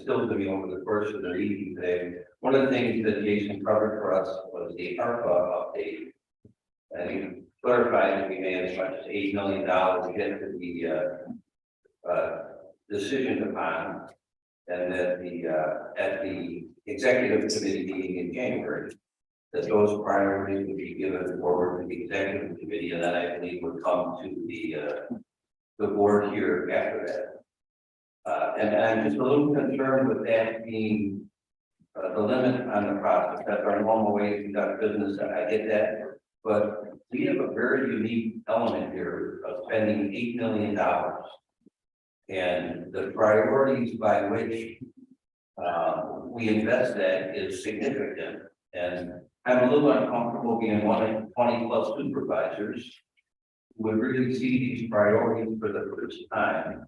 S15: still to me over the course of the meeting today. One of the things that Jason covered for us was the ARPA update. And he clarified that we may have as much as $8 million to get to the decision upon, and that the at the executive committee meeting in January, that those priorities would be given forward to the executive committee, and then I believe would come to the board here after that. And I'm just a little concerned with that being the limit on the process. That's our normal way to conduct business, and I get that. But we have a very unique element here of spending $8 million. And the priorities by which we invest that is significant. And I'm a little uncomfortable being one of 20+ supervisors who would really see these priorities for the first time.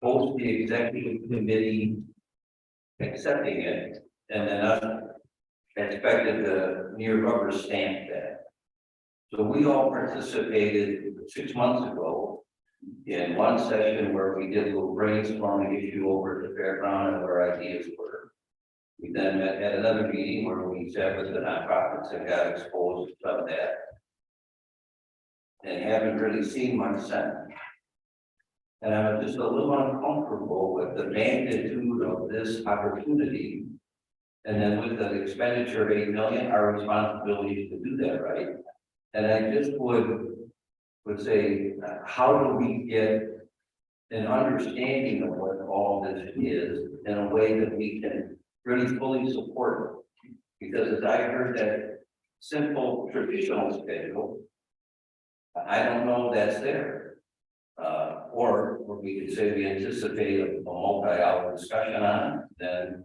S15: Both the executive committee accepting it, and then us expected to near rubber stamp that. So we all participated 6 months ago in one session where we did a little brainstorming issue over at the fairground and where ideas were. We then met at another meeting where we sat with the nonprofits and got exposed to some of that. And haven't really seen much since. And I'm just a little uncomfortable with the magnitude of this opportunity. And then with the expenditure of $8 million, our responsibility is to do that, right? And I just would say, how do we get an understanding of what all this is in a way that we can really fully support it? Because as I heard that simple traditional schedule, I don't know that's there. Or we could say we anticipate a multi-hour discussion on it, then,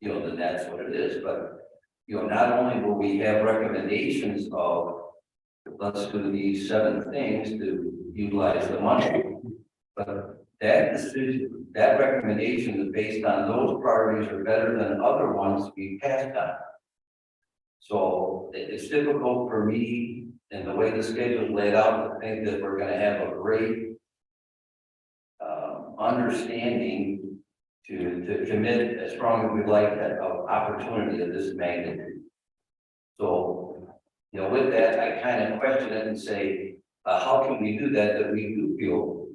S15: then that's what it is. But, not only will we have recommendations of let's do these 7 things to utilize the money. But that decision, that recommendation is based on those priorities are better than other ones we passed on. So it's difficult for me, and the way the schedule is laid out, to think that we're gonna have a great understanding to commit as strong as we'd like that of opportunity of this magnitude. So, you know, with that, I kind of question it and say, how can we do that we do feel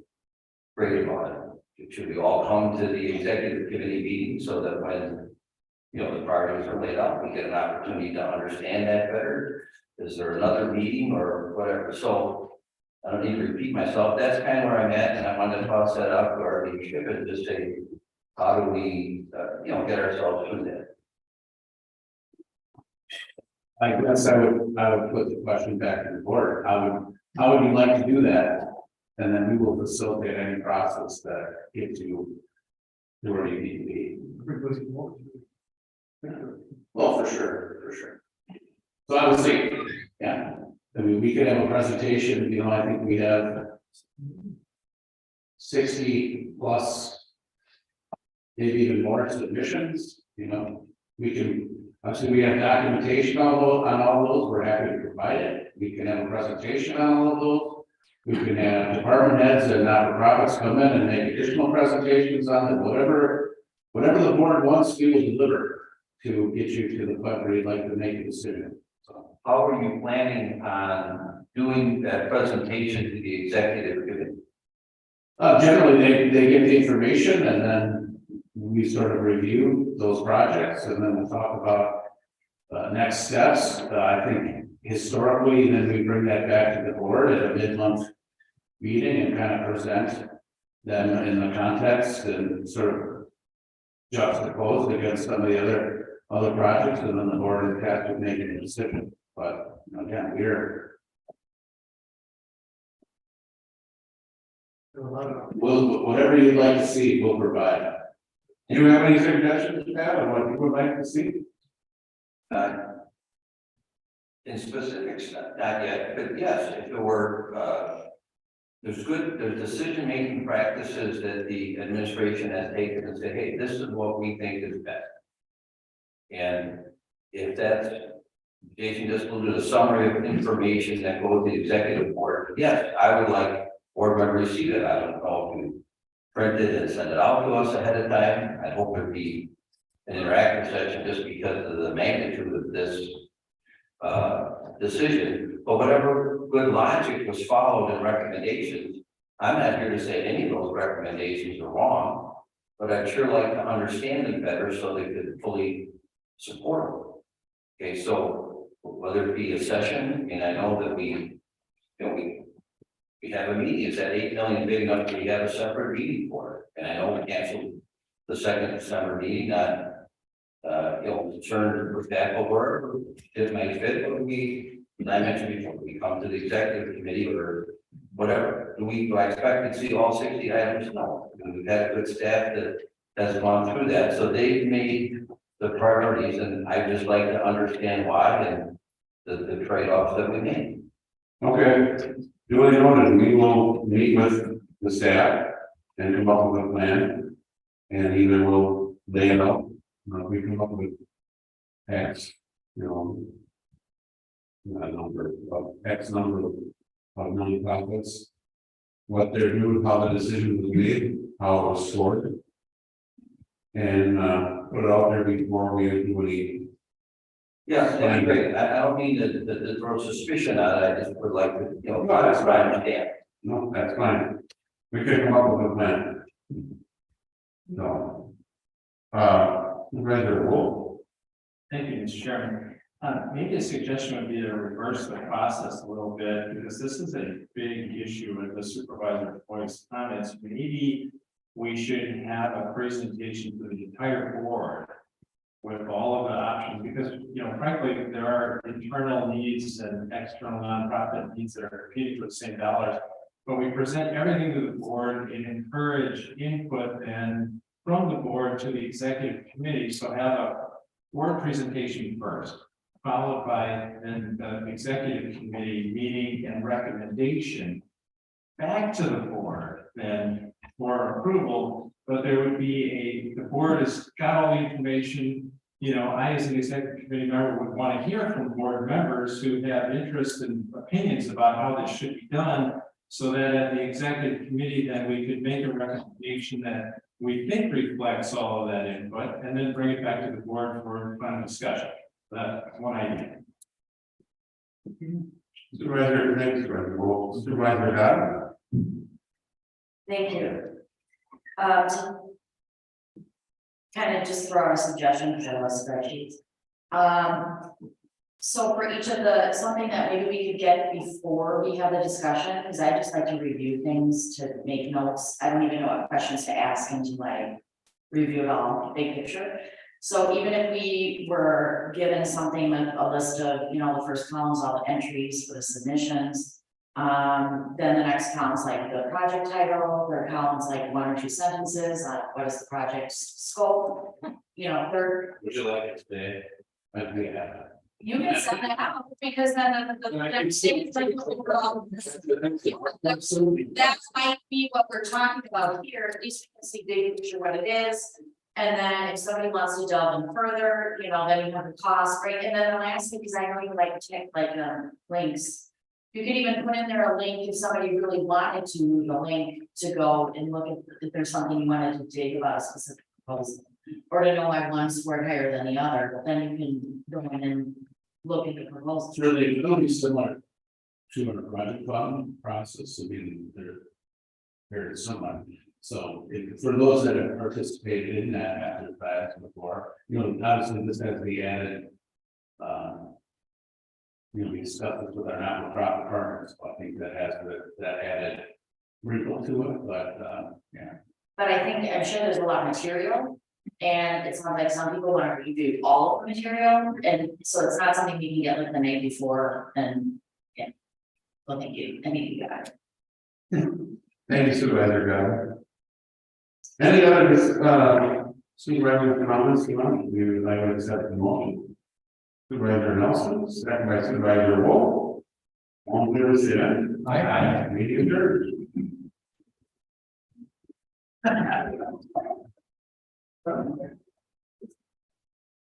S15: great about it? Should we all come to the executive committee meeting so that when, you know, the priorities are laid out, we get an opportunity to understand that better? Is there another meeting or whatever? So I don't need to repeat myself. That's kind of where I'm at, and I wanted to toss that up to our leadership and just say, how do we, you know, get ourselves through that?
S2: I guess I would put the question back to the board. How would you like to do that? And then we will facilitate any process that gets you to where you need to be. Well, for sure. So I would say, yeah, I mean, we could have a presentation, you know, I think we have 60 plus, maybe even more submissions, you know, we can, obviously we have documentation on all those, we're happy to provide it. We can have a presentation on all of those. We can have department heads and not-for-profits come in and make additional presentations on it, whatever the board wants, we will deliver to get you to the point where you'd like to make a decision. So,
S15: How are you planning on doing that presentation to the executive committee?
S2: generally, they get the information and then we sort of review those projects and then we'll talk about next steps. I think historically, then we bring that back to the board at a mid-month meeting and kind of present them in the context and sort of juxtaposed against some of the other projects, and then the board is tasked with making a decision. But again, whatever you'd like to see, we'll provide. Do you have any suggestions, Pat, on what you would like to see?
S15: In specifics, not yet, but yes, if there were, there's decision-making practices that the administration has taken and say, hey, this is what we think is best. And if that's, Jason just alluded a summary of information that goes to the executive board, yes, I would like board members to see that. I don't know if you print it and send it out to us ahead of time. I hope it'd be an interactive session just because of the magnitude of this decision, but whatever good logic was followed in recommendations, I'm not here to say any of those recommendations are wrong, but I'd sure like to understand them better so they could fully support them. Okay, so whether it be a session, and I know that we have a meeting, is that 8 million big enough? We have a separate meeting for it, and I know we canceled the 2nd December meeting on concerned with that, but it might fit, but as I mentioned before, we come to the executive committee or whatever. Do I expect to see all 60 items? No. We've had good staff that has gone through that, so they've made the priorities, and I'd just like to understand why and the trade-offs that we made.
S2: Okay, duly noted. We will meet with the staff and come up with a plan, and either we'll lay it out. We come up with X, a number of X number of nonprofits, what they're doing, how the decision was made, how it was sorted, and put it out there before we do any.
S15: Yeah, that'd be great. I don't mean to throw suspicion on it. I just would like to, that's what I understand.
S2: No, that's fine. We could come up with a plan. No. Rather, Wolf.
S6: Thank you, Mr. Chairman. Maybe a suggestion would be to reverse the process a little bit, because this is a big issue with the supervisor voice comments. Maybe we should have a presentation to the entire board with all of the options, because, frankly, there are internal needs and external nonprofit needs that are competing for the same dollars. But we present everything to the board and encourage input and from the board to the executive committee. So have a board presentation first, followed by an executive committee meeting and recommendation back to the board then for approval, but there would be the board has got all the information. You know, I as an executive committee member would want to hear from board members who have interest and opinions about how this should be done. So that at the executive committee, then we could make a recommendation that we think reflects all of that input and then bring it back to the board for final discussion. That's one idea.
S12: Supervisor, thanks, Supervisor Dodd.
S4: Thank you. Kind of just throw out a suggestion, because I love spreadsheets. So for each of something that maybe we could get before we have the discussion, because I just like to review things to make notes. I don't even know what questions to ask and to like review it all, big picture. So even if we were given something like a list of, you know, the first columns, all the entries for the submissions. Then the next column's like the project title, third column's like 1 or 2 sentences on what is the project's scope. You know, third,
S6: Would you like it today?
S4: you can send that out, because then the next thing is like, that might be what we're talking about here, at least we can see big picture what it is. And then if somebody wants to delve in further, you know, then you have the cost, right? And then the last thing is I know you like to take like links. You could even put in there a link if somebody really wanted to, a link to go and look at if there's something you wanted to dig about a specific proposal. Or to know why one scored higher than the other, but then you can go in and look at the proposal.
S2: It's really similar to a project fund process. I mean, they're very similar. So for those that have participated in that after class before, you know, obviously this has to be added. You know, we discussed this with our not-for-profit partners, so I think that has that added wrinkle to it, but yeah.
S4: But I think, I'm sure there's a lot of material, and it sounds like some people want to review all of the material, and so it's not something we can get like the night before, and yeah. Well, thank you, I think you got it.
S12: Thank you, Supervisor Dodd. Any other supervisor comments? We would like to accept the motion. Supervisor Nelson, second by Supervisor Wolf. All in favor, say aye. Aye. Meeting adjourned.